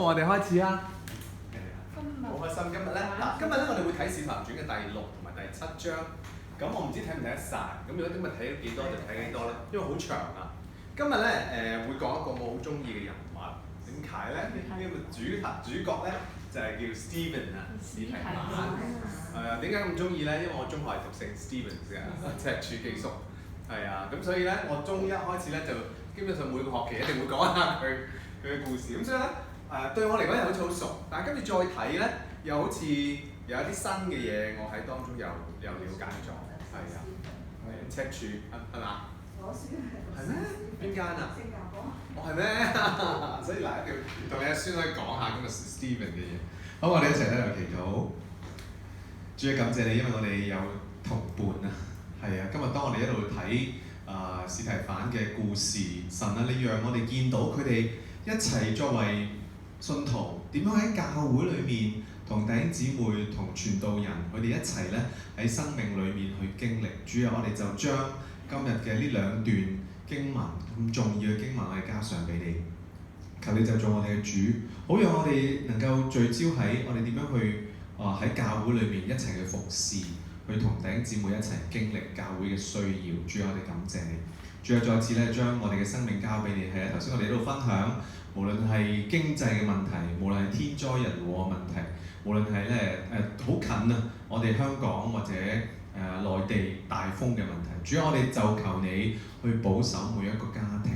我哋開始啊！好開心今日咧，今日咧我哋會睇《使徒行傳》嘅第6同埋第7章。咁我唔知睇唔睇得晒。咁如果今日睇咗幾多就睇幾多啦，因為好長啊。今日咧會講一個我好中意嘅人物，點解咧？呢個主角咧就係叫 Stephen 啊，史提反。點解咁中意咧？因為我中學係讀聖 Stephen 嘅，赤柱寄宿。係啊，咁所以咧我中一開始咧就基本上每個學期一定會講一下佢嘅故事。咁所以咧對我嚟講又好似好熟，但係跟住再睇咧又好似有一啲新嘅嘢，我喺當中又了解咗。係啊，赤柱係嘛？我書係咩？邊間啊？新加坡。係咩？所以嗱，一定要同你阿孫可以講下今日 Stephen 嘅嘢。好，我哋一齊咧嚟祈禱。主啊，感謝你，因為我哋有同伴啊。係啊，今日當我哋一路睇史提反嘅故事，神啊，你讓我哋見到佢哋一齊作為信徒點樣喺教會裏面同弟兄姊妹同傳道人，佢哋一齊咧喺生命裏面去經歷。主啊，我哋就將今日嘅呢2段經文咁重要嘅經文，我哋加上俾你。求你就做我哋嘅主，好讓我哋能夠聚焦喺我哋點樣去喺教會裏面一齊去服侍。去同弟兄姊妹一齊經歷教會嘅需要，主啊，我哋感謝你。主啊，再次咧將我哋嘅生命交俾你。係啊，頭先我哋喺度分享，無論係經濟嘅問題，無論係天災人禍嘅問題，無論係咧好近啊，我哋香港或者內地大風嘅問題。主啊，我哋就求你去保守每一個家庭，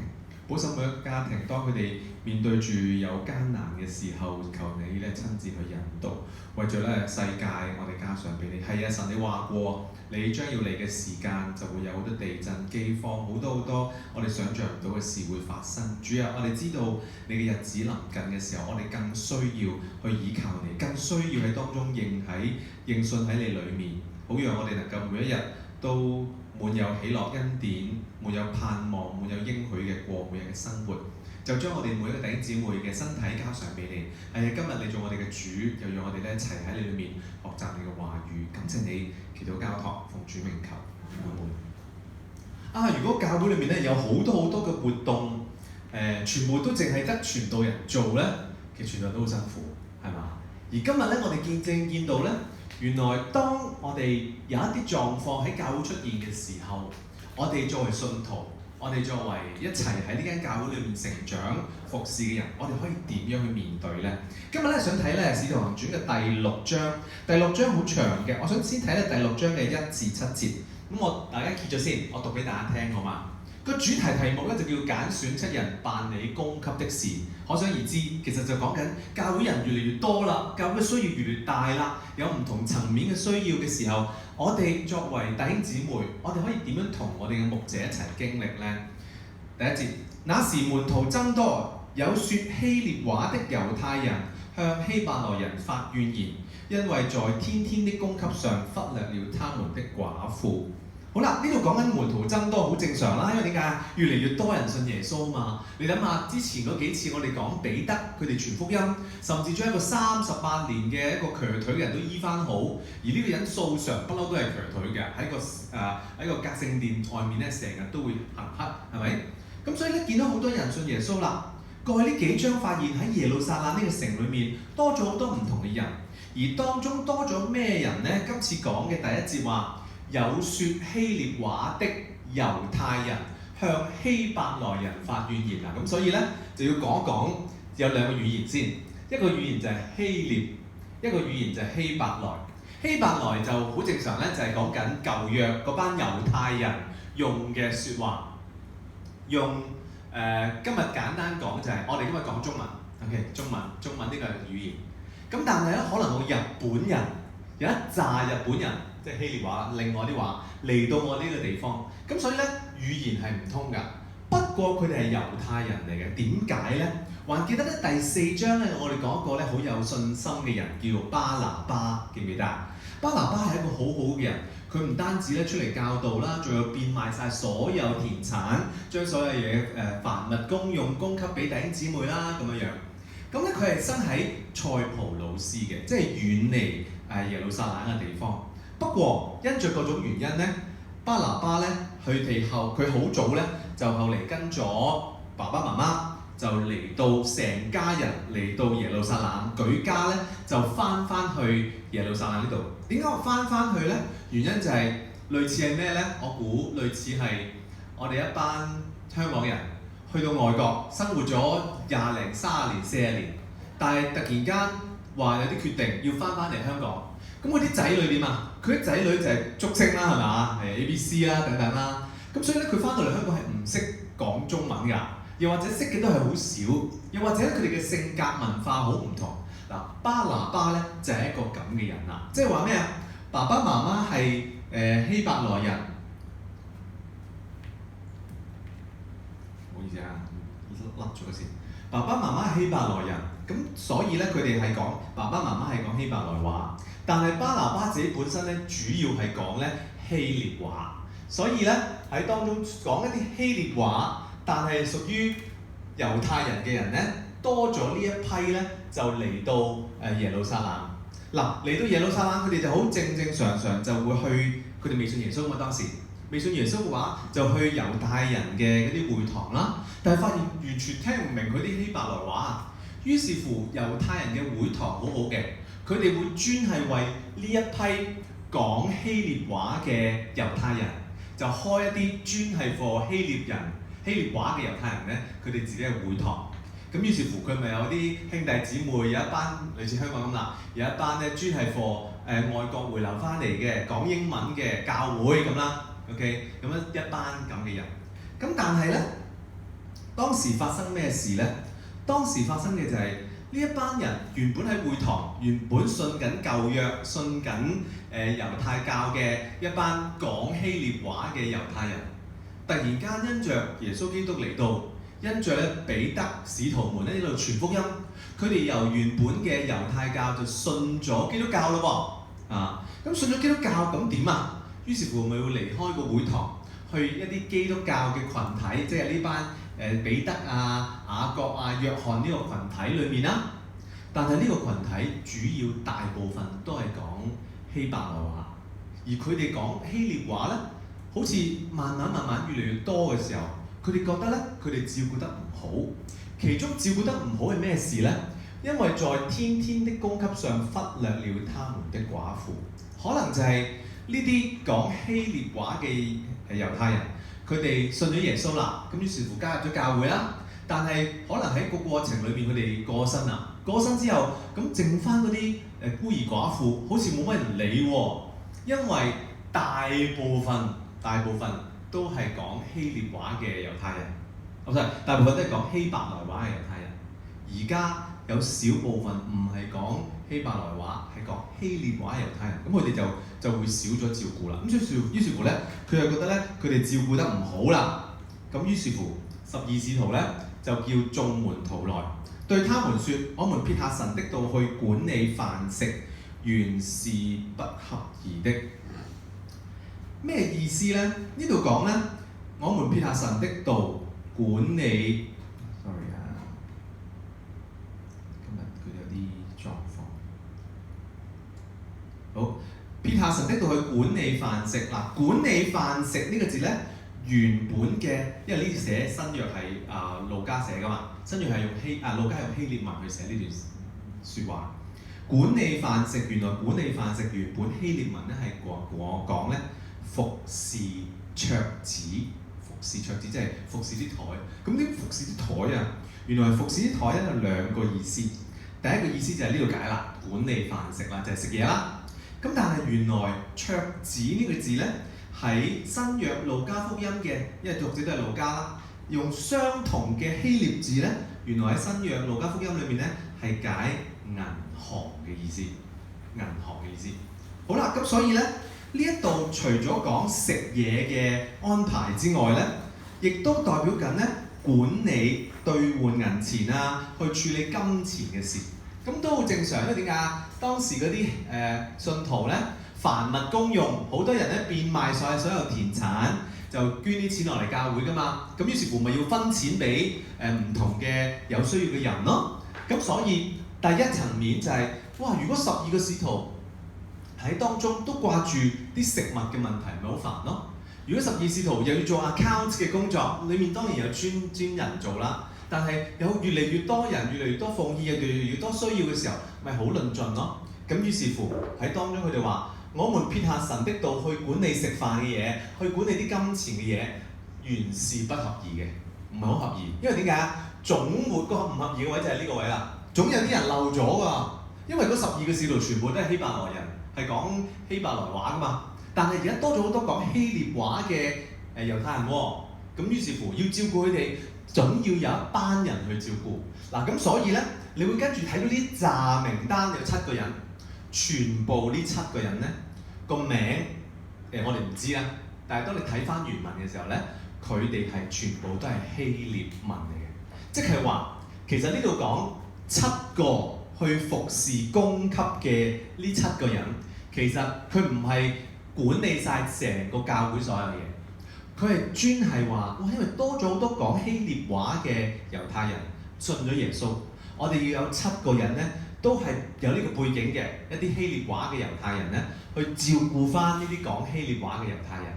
保守每一個家庭，當佢哋面對住有艱難嘅時候，求你咧親自去引導。為咗咧世界，我哋加上俾你。係啊，神你話過，你將要嚟嘅時間就會有好多地震、饑荒，好多我哋想像唔到嘅事會發生。主啊，我哋知道你嘅日子臨近嘅時候，我哋更需要去倚靠你，更需要喺當中認信喺你裏面，好讓我哋能夠每一日都滿有喜樂恩典，滿有盼望，滿有應許嘅過每日嘅生活。就將我哋每一個弟兄姊妹嘅身體交上俾你。係啊，今日你做我哋嘅主，又讓我哋咧一齊喺你裏面學習你嘅話語。感謝你，祈禱交託，奉主名求。如果教會裏面咧有好多嘅活動，全部都淨係得傳道人做咧，其實傳道人都好辛苦，係嘛？而今日咧，我哋見到咧，原來當我哋有一啲狀況喺教會出現嘅時候，我哋作為信徒，我哋作為一齊喺呢間教會裏面成長服侍嘅人，我哋可以點樣去面對呢？今日咧想睇咧《使徒行傳》嘅第6章，第6章好長嘅，我想先睇咧第6章嘅1至7節。咁大家揭咗先，我讀俾大家聽好嘛？個主題目咧就叫揀選7人辦理供給的事。可想而知，其實就講緊教會人越嚟越多啦，教會嘅需要越嚟越大啦，有唔同層面嘅需要嘅時候，我哋作為弟兄姊妹，我哋可以點樣同我哋嘅牧者一齊經歷呢？第1節，那時門徒增多，有說希臘話的猶太人向希伯來人發怨言，因為在天天的供給上忽略了他們的寡婦。好啦，呢度講緊門徒增多，好正常啦，因為點解？越嚟越多人信耶穌嘛。你諗下，之前嗰幾次我哋講彼得，佢哋傳福音，甚至將一個38年嘅一個瘸腿嘅人都醫翻好，而呢個人素常不嬲都係瘸腿嘅，喺個革聖殿外面咧，成日都會行乞，係咪？咁所以咧，見到好多人信耶穌啦。過去呢幾章發現喺耶路撒冷呢個城裏面多咗好多唔同嘅人，而當中多咗咩人呢？今次講嘅第1節話，有說希臘話的猶太人向希伯來人發怨言啦。咁所以咧就要講一講有2個語言先，一個語言就係希臘，一個語言就係希伯來。希伯來就好正常咧，就係講緊舊約嗰班猶太人用嘅説話。用今日簡單講就係我哋今日講中文 ，OK， 中文呢個係語言。咁但係咧，可能有日本人有一紮日本人，即係希臘話，另外啲話嚟到我呢個地方，咁所以咧語言係唔通㗎。不過佢哋係猶太人嚟嘅，點解咧？還記得咧第4章咧，我哋講一個咧好有信心嘅人叫巴拿巴，記唔記得啊？巴拿巴係一個好好嘅人。佢唔單止咧出嚟教導啦，仲有變賣晒所有田產，將所有嘢凡物公用供給俾弟兄姊妹啦咁樣樣。咁咧佢係生喺塞浦路斯嘅，即係遠離耶路撒冷嘅地方。不過因着各種原因咧，巴拿巴咧佢好早咧就後嚟跟咗爸爸媽媽就嚟到成家人嚟到耶路撒冷，舉家咧就翻去耶路撒冷呢度。點解我翻去咧？原因就係類似係咩咧？我估類似係我哋一班香港人去到外國生活咗20零、30年、40年，但係突然間話有啲決定要翻嚟香港。咁嗰啲仔女點啊？佢啲仔女就係竹升啦，係嘛？ABC 啦等等啦。咁所以咧，佢翻到嚟香港係唔識講中文㗎，又或者識嘅都係好少，又或者佢哋嘅性格文化好唔同。嗱，巴拿巴咧就係一個咁嘅人啦，即係話咩啊？爸爸媽媽係希伯來人，唔好意思啊，甩咗先。爸爸媽媽係希伯來人，咁所以咧佢哋係講爸爸媽媽係講希伯來話，但係巴拿巴自己本身咧主要係講咧希臘話。所以咧喺當中講一啲希臘話，但係屬於猶太人嘅人咧，多咗呢一批咧，就嚟到耶路撒冷。嗱，嚟到耶路撒冷，佢哋就好正常就會去，佢哋未信耶穌嘛，當時未信耶穌嘅話，就去猶太人嘅嗰啲會堂啦。但係發現完全聽唔明佢啲希伯來話，於是乎猶太人嘅會堂好好嘅，佢哋會專係為呢一批講希臘話嘅猶太人，就開一啲專係 for 希臘話嘅猶太人咧，佢哋自己嘅會堂。咁於是乎佢咪有啲兄弟姊妹，有一班類似香港咁啦，有一班咧專係 for 外國回流翻嚟嘅講英文嘅教會咁啦。OK， 咁樣一班咁嘅人。咁但係咧，當時發生咩事咧？當時發生嘅就係呢一班人原本喺會堂，原本信緊舊約、信緊猶太教嘅一班講希臘話嘅猶太人，突然間因着耶穌基督嚟到，因着咧彼得使徒們咧呢度傳福音，佢哋由原本嘅猶太教就信咗基督教咯喎。咁信咗基督教咁點啊？於是乎咪會離開個會堂，去一啲基督教嘅群體，即係呢班彼得啊、雅各啊、約翰呢個群體裏面啦。但係呢個群體主要大部分都係講希伯來話，而佢哋講希臘話咧，好似慢慢越嚟越多嘅時候，佢哋覺得咧，佢哋照顧得唔好。其中照顧得唔好係咩事咧？因為在天天的供給上忽略了他們的寡婦，可能就係呢啲講希臘話嘅猶太人，佢哋信咗耶穌啦，咁於是乎加入咗教會啦。但係可能喺個過程裏邊，佢哋過身啦。過身之後，咁剩翻嗰啲孤兒寡婦，好似冇乜人理喎。因為大部分都係講希臘話嘅猶太人，大部分都係講希伯來話嘅猶太人。而家有少部分唔係講希伯來話，係講希臘話嘅猶太人，咁佢哋就會少咗照顧啦。咁於是乎咧，佢就覺得咧，佢哋照顧得唔好啦。咁於是乎，12使徒咧就叫眾門徒來，對他們說：我們撇下神的道去管理飯食，原是不合宜的。咩意思咧？呢度講咧，我們撇下神的道管理。Sorry 啊，今日佢有啲狀況。好，撇下神的道去管理飯食。嗱，管理飯食呢個字咧，原本嘅，因為呢段寫新約係路加寫噶嘛，新約係用路加用希臘文去寫呢段説話。管理飯食，原來管理飯食原本希臘文咧係講咧服侍桌子，服侍桌子即係服侍啲台。咁啲服侍啲台啊，原來服侍啲台咧有兩個意思。第一個意思就係呢度解啦，管理飯食啦，就係食嘢啦。咁但係原來桌子呢個字咧，喺新約路加福音嘅，因為作者都係路加啦，用相同嘅希臘字咧，原來喺新約路加福音裏面咧係解銀行嘅意思，銀行嘅意思。好啦，咁所以咧呢一度除咗講食嘢嘅安排之外咧，亦都代表緊咧管理兌換銀錢啊，去處理金錢嘅事。咁都好正常，因為點解？當時嗰啲信徒咧凡物公用，好多人咧變賣晒所有田產，就捐啲錢落嚟教會噶嘛。咁於是乎咪要分錢俾唔同嘅有需要嘅人咯。咁所以第一層面就係、哇！如果12個使徒喺當中都掛住啲食物嘅問題，咪好煩咯。如果12使徒又要做 account 嘅工作，裡面當然有專人做啦。但係有越嚟越多人，越嚟越多奉獻，越嚟越多需要嘅時候，咪好論盡咯。咁於是乎喺當中佢哋話：我們撇下神的道去管理食飯嘅嘢，去管理啲金錢嘅嘢，原是不合宜嘅，唔係好合宜。因為點解啊？總會個唔合宜嘅位就係呢個位啦。總有啲人漏咗㗎，因為嗰12個使徒全部都係希伯來人，係講希伯來話㗎嘛。但係而家多咗好多講希臘話嘅猶太人喎，咁於是乎要照顧佢哋，總要有一班人去照顧。嗱，咁所以咧，你會跟住睇到呢紮名單有7個人，全部呢7個人咧個名我哋唔知啦。但係當你睇翻原文嘅時候咧，佢哋係全部都係希臘文嚟嘅，即係話其實呢度講7個去服侍供給嘅呢7個人，其實佢唔係管理晒成個教會所有嘢，佢係專係話，哇！因為多咗好多講希臘話嘅猶太人信咗耶穌，我哋要有7個人咧，都係有呢個背景嘅一啲希臘話嘅猶太人咧，去照顧翻呢啲講希臘話嘅猶太人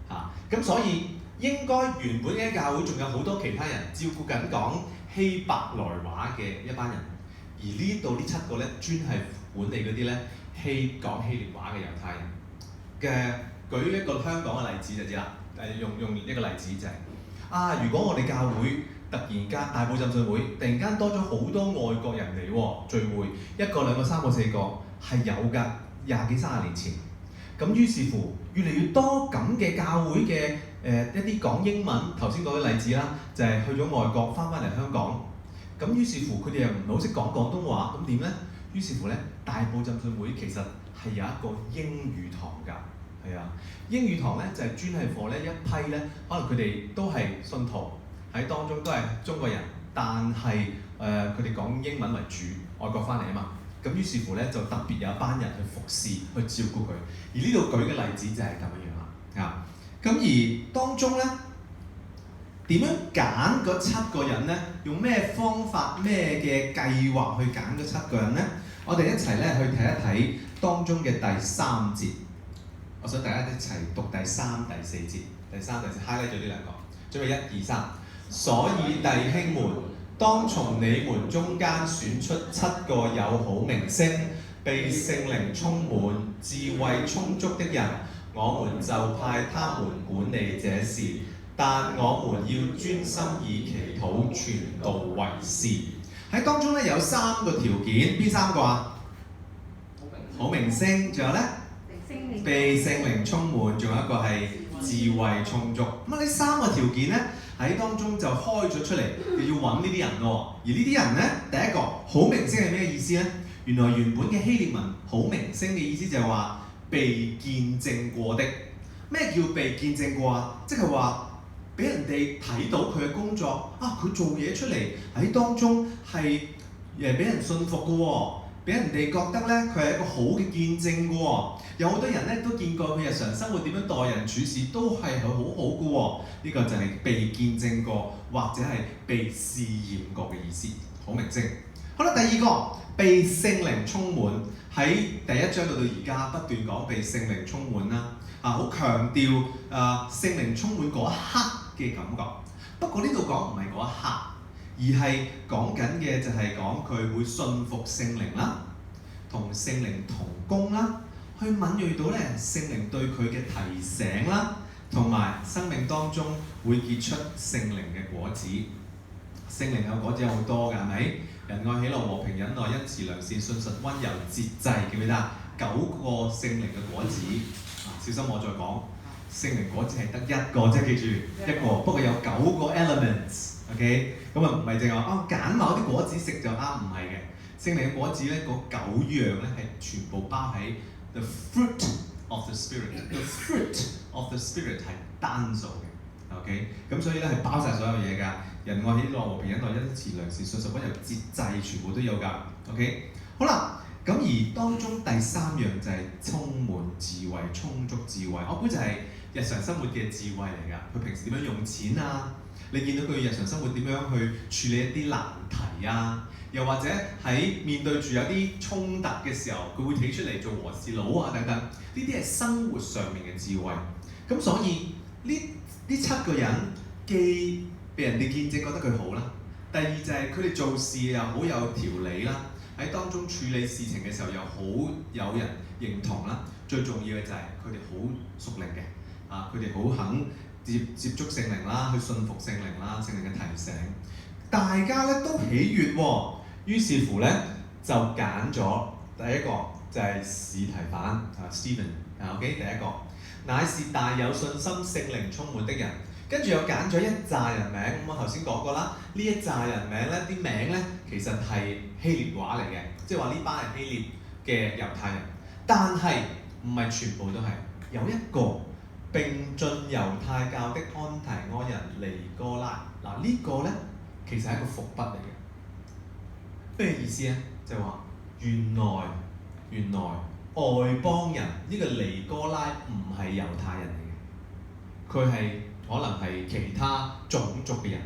嚇。咁所以應該原本嘅教會仲有好多其他人照顧緊講希伯來話嘅一班人，而呢度呢7個咧專係管理嗰啲咧講希臘話嘅猶太人。舉一個香港嘅例子就知啦，用一個例子就係如果我哋教會突然間大埔浸信會突然間多咗好多外國人嚟聚會，1個、2個、3個、4個係有㗎，20幾30年前。咁於是乎越嚟越多咁嘅教會嘅一啲講英文，頭先嗰個例子啦，就係去咗外國翻嚟香港。咁於是乎佢哋又唔好識講廣東話，咁點咧？於是乎咧，大埔浸信會其實係有一個英語堂㗎，係啊，英語堂咧就係專係課呢一批咧，可能佢哋都係信徒喺當中都係中國人，但係佢哋講英文為主，外國翻嚟啊嘛，咁於是乎咧就特別有一班人去服侍去照顧佢，而呢度舉嘅例子就係咁樣樣啦，咁而當中咧點樣揀嗰7個人咧？用咩方法、咩嘅計劃去揀嗰7個人咧？我哋一齊咧去睇一睇當中嘅第3節。我想大家一齊讀第3、第4節。第3、第4 highlight 咗呢兩個。準備1、2、3。所以弟兄們，當從你們中間選出7個有好名聲、被聖靈充滿、智慧充足的人，我們就派他們管理這事。但我們要專心以祈禱傳道為事。喺當中咧有3個條件，邊3個啊？好名聲，仲有咧被聖靈充滿，仲有一個係智慧充足。咁呢3個條件咧喺當中就開咗出嚟，就要揾呢啲人喎。而呢啲人咧，第一個好名聲係咩意思咧？原來原本嘅希臘文好名聲嘅意思就係話被見證過的。咩叫被見證過啊？即係話俾人哋睇到佢嘅工作佢做嘢出嚟喺當中係俾人信服嘅喎，俾人哋覺得咧佢係一個好嘅見證嘅喎。有好多人咧都見過佢日常生活點樣待人處事都係好好嘅喎。呢個就係被見證過或者係被試驗過嘅意思，好名聲。好啦，第二個被聖靈充滿，喺第1章到而家不斷講被聖靈充滿啦，好強調聖靈充滿嗰一刻嘅感覺。不過呢度講唔係嗰一刻，而係講緊嘅就係講佢會信服聖靈啦，同聖靈同工啦，去敏鋭到咧聖靈對佢嘅提醒啦，同埋生命當中會結出聖靈嘅果子。聖靈有果子有好多㗎，係咪？仁愛、喜樂、和平、忍耐、恩慈、良善、信實、溫柔、節制，記唔記得？9個聖靈嘅果子。小心我再講。聖靈果子係得1個啫，記住1個。不過有9個 elements，OK？ 咁唔係淨係話揀某啲果子食就啱，唔係嘅。聖靈嘅果子咧，嗰9樣咧係全部包喺 the fruit of the spirit。the fruit of the spirit 係單數嘅 ，OK？ 咁所以咧係包晒所有嘢㗎。仁愛、喜樂、和平、忍耐、恩慈、良善、信實、溫柔、節制，全部都有㗎。OK？ 好啦。咁而當中第3樣就係充滿智慧、充足智慧。我估就係日常生活嘅智慧嚟㗎。佢平時點樣用錢啊？你見到佢日常生活點樣去處理一啲難題啊？又或者喺面對住有啲衝突嘅時候，佢會企出嚟做和事佬啊等等。呢啲係生活上面嘅智慧。咁所以呢7個人既被人哋見證覺得佢好啦，第二就係佢哋做事又好有條理啦，喺當中處理事情嘅時候又好有人認同啦。最重要嘅就係佢哋好屬靈嘅，佢哋好肯接觸聖靈啦，去信服聖靈啦，聖靈嘅提醒，大家咧都喜悅喎。於是乎咧就揀咗第一個就係司提反Stephen，OK 第一個，乃是大有信心、聖靈充滿的人。跟住又揀咗一紮人名，咁我頭先講過啦，呢一紮人名咧啲名咧其實係希臘話嚟嘅，即係話呢班係希臘嘅猶太人，但係唔係全部都係，有一個並進猶太教的安提阿人尼哥拉。嗱呢個咧其實係一個伏筆嚟嘅，咩意思咧？就係話原來外邦人呢個尼哥拉唔係猶太人嚟嘅，佢係可能係其他種族嘅人，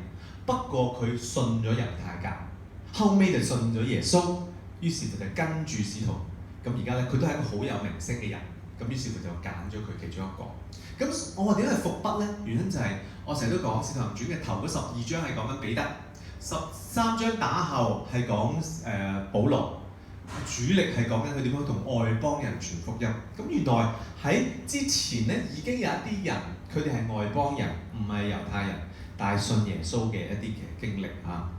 不過佢信咗猶太教，後尾就信咗耶穌，於是乎就跟住使徒。咁而家咧佢都係一個好有名聲嘅人，咁於是乎就揀咗佢其中一個。咁我話點解係伏筆咧？原因就係我成日都講《使徒行傳》嘅頭嗰12章係講緊彼得，13章打後係講保羅，主力係講緊佢點樣同外邦人傳福音。咁原來喺之前咧已經有一啲人，佢哋係外邦人，唔係猶太人，但係信耶穌嘅一啲嘅經歷嚇。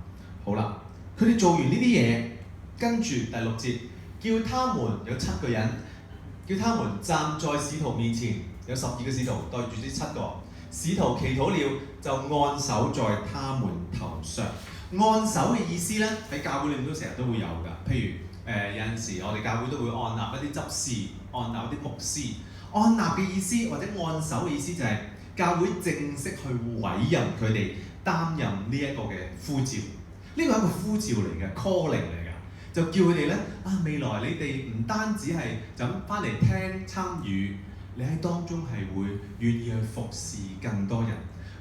好啦，佢哋做完呢啲嘢，跟住第6節，叫他們有7個人，叫他們站在使徒面前，有12個使徒對住呢7個使徒祈禱了，就按手在他們頭上。按手嘅意思咧，喺教會裏面都成日都會有㗎。譬如有陣時我哋教會都會按立一啲執事，按立一啲牧師。按立嘅意思或者按手嘅意思就係教會正式去委任佢哋擔任呢一個嘅呼召。呢個係一個呼召嚟嘅 calling 嚟㗎，就叫佢哋咧未來你哋唔單止係就咁翻嚟聽參與，你喺當中係會願意去服侍更多人。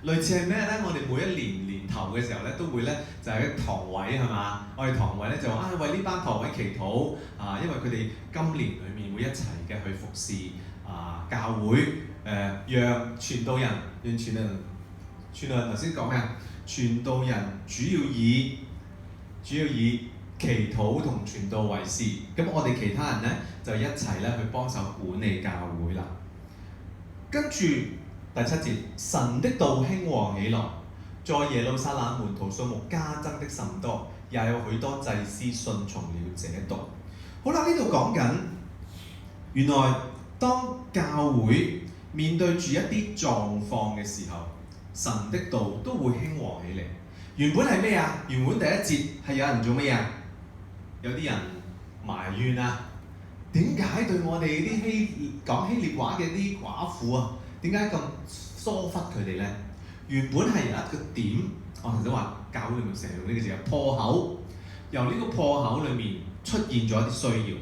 類似係咩咧？我哋每一年頭嘅時候咧，都會咧就係啲堂委係嘛？我哋堂委咧就話為呢班堂委祈禱因為佢哋今年裡面會一齊嘅去服侍教會讓傳道人，讓傳道人頭先講咩啊？傳道人主要以祈禱同傳道為事，咁我哋其他人咧就一齊咧去幫手管理教會啦。跟住第7節，神的道興旺起來，在耶路撒冷門徒數目加增的甚多，也有許多祭司信從了這道。好啦，呢度講緊原來當教會面對住一啲狀況嘅時候，神的道都會興旺起嚟。原本係咩啊？原本第一節係有人做咩啊？有啲人埋怨啊，點解對我哋啲講希臘話嘅啲寡婦啊，點解咁疏忽佢哋咧？原本係有一個點，我頭先話教會裏面成日用呢個字啊，破口。由呢個破口裏面出現咗一啲需要，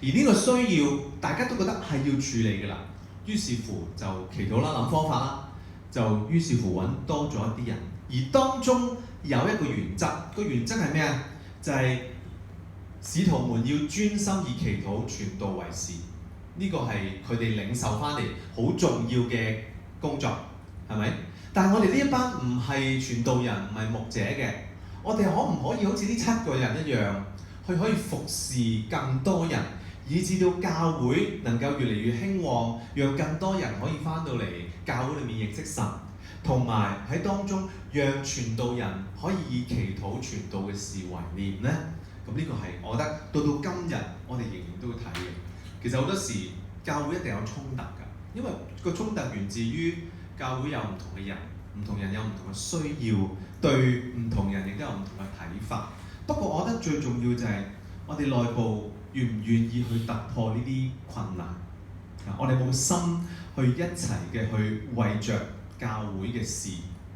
而呢個需要大家都覺得係要處理㗎啦。於是乎就祈禱啦，諗方法啦，就於是乎揾多咗一啲人。而當中有一個原則，個原則係咩啊？就係使徒們要專心以祈禱傳道為事。呢個係佢哋領受翻嚟好重要嘅工作，係咪？但係我哋呢一班唔係傳道人，唔係牧者嘅，我哋可唔可以好似呢7個人一樣，可以服侍更多人，以至到教會能夠越嚟越興旺，讓更多人可以翻到嚟教會裏面認識神，同埋喺當中讓傳道人可以以祈禱傳道嘅事為念呢？咁呢個係我覺得到今日我哋仍然都會睇嘅。其實好多時教會一定有衝突㗎，因為個衝突源自於教會有唔同嘅人，唔同人有唔同嘅需要，對唔同人亦都有唔同嘅睇法。不過我覺得最重要就係我哋內部願唔願意去突破呢啲困難，我哋冇心去一齊嘅去為着教會嘅事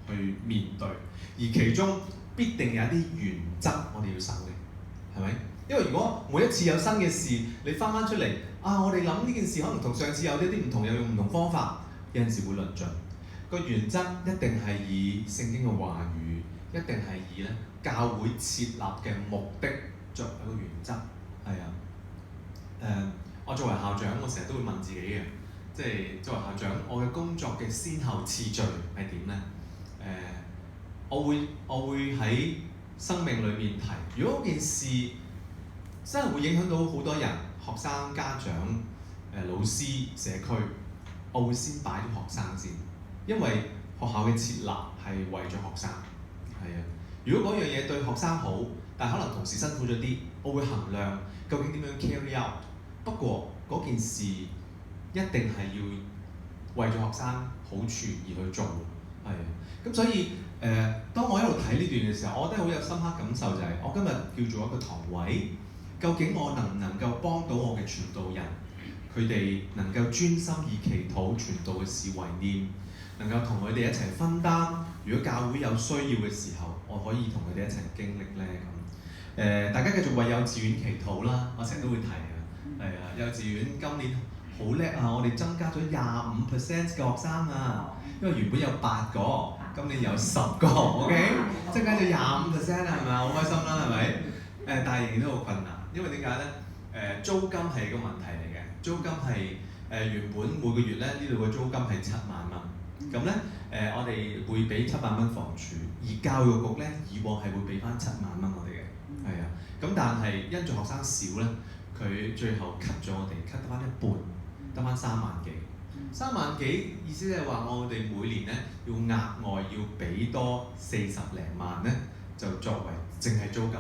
去面對，而其中必定有一啲原則我哋要守嘅，係咪？因為如果每一次有新嘅事，你翻出嚟我哋諗呢件事可能同上次有啲唔同，又用唔同方法，有陣時會論盡。個原則一定係以聖經嘅話語，一定係以咧教會設立嘅目的作為一個原則。係啊，我作為校長，我成日都會問自己嘅，即係作為校長，我嘅工作嘅先後次序係點咧？我會喺生命裏面提。如果嗰件事真係會影響到好多人，學生、家長、老師、社區，我會先擺啲學生先，因為學校嘅設立係為咗學生，係啊。如果嗰樣嘢對學生好，但係可能同時辛苦咗啲，我會衡量究竟點樣 carry out。不過嗰件事一定係要為咗學生好處而去做，係啊。咁所以當我一路睇呢段嘅時候，我覺得好有深刻感受就係、我今日叫做一個堂位，究竟我能唔能夠幫到我嘅傳道人，佢哋能夠專心以祈禱傳道嘅事為念，能夠同佢哋一齊分擔。如果教會有需要嘅時候，我可以同佢哋一齊經歷咧咁。大家繼續為幼稚園祈禱啦，我成日都會提啊。係啊，幼稚園今年好叻啊！我哋增加咗25% 嘅學生啊，因為原本有8個，今年有10個 ，OK， 增加咗25%啊，係咪啊？好開心啦，係咪？但係仍然都好困難，因為點解咧？租金係個問題嚟嘅，租金係原本每個月咧呢度嘅租金係7萬蚊，咁咧我哋會俾7萬蚊房署，而教育局咧以往係會俾翻7萬蚊我哋嘅，係啊，咁但係因住學生少咧，佢最後 cut 咗我哋 cut 得翻一半，得翻3萬幾，3萬幾意思即係話我哋每年咧要額外要俾多40零萬咧，就作為淨係租金。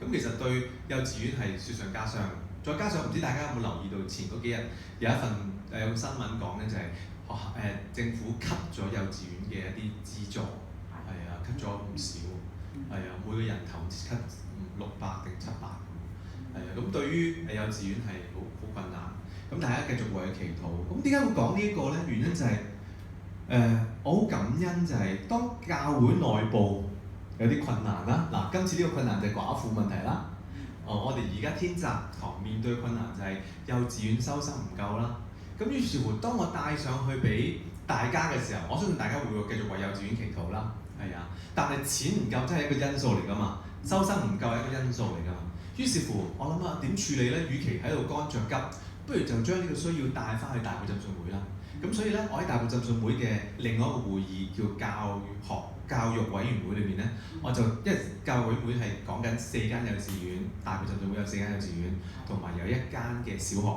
咁其實對幼稚園係雪上加霜，再加上唔知大家有冇留意到前嗰幾日有一份有新聞講咧，就係學校政府 cut 咗幼稚園嘅一啲資助，係啊 cut 咗唔少，係啊每個人頭 cut 600定700咁，係啊咁對於幼稚園係好困難，咁大家繼續為佢祈禱。咁點解會講呢一個咧？原因就係我好感恩就係當教會內部有啲困難啦，嗱，今次呢個困難就係寡婦問題啦。我哋而家天澤堂面對困難就係幼稚園收生唔夠啦。咁於是乎，當我帶上去俾大家嘅時候，我相信大家會繼續為幼稚園祈禱啦。係啊，但係錢唔夠真係一個因素嚟㗎嘛，收生唔夠係一個因素嚟㗎嘛。於是乎，我諗下點處理咧？與其喺度乾着急，不如就將呢個需要帶翻去大埔浸信會啦。咁所以咧，我喺大埔浸信會嘅另外一個會議叫教育委員會裏邊咧，我就因為教育委員會係講緊4間幼稚園，大埔浸信會有4間幼稚園，同埋有1間嘅小學。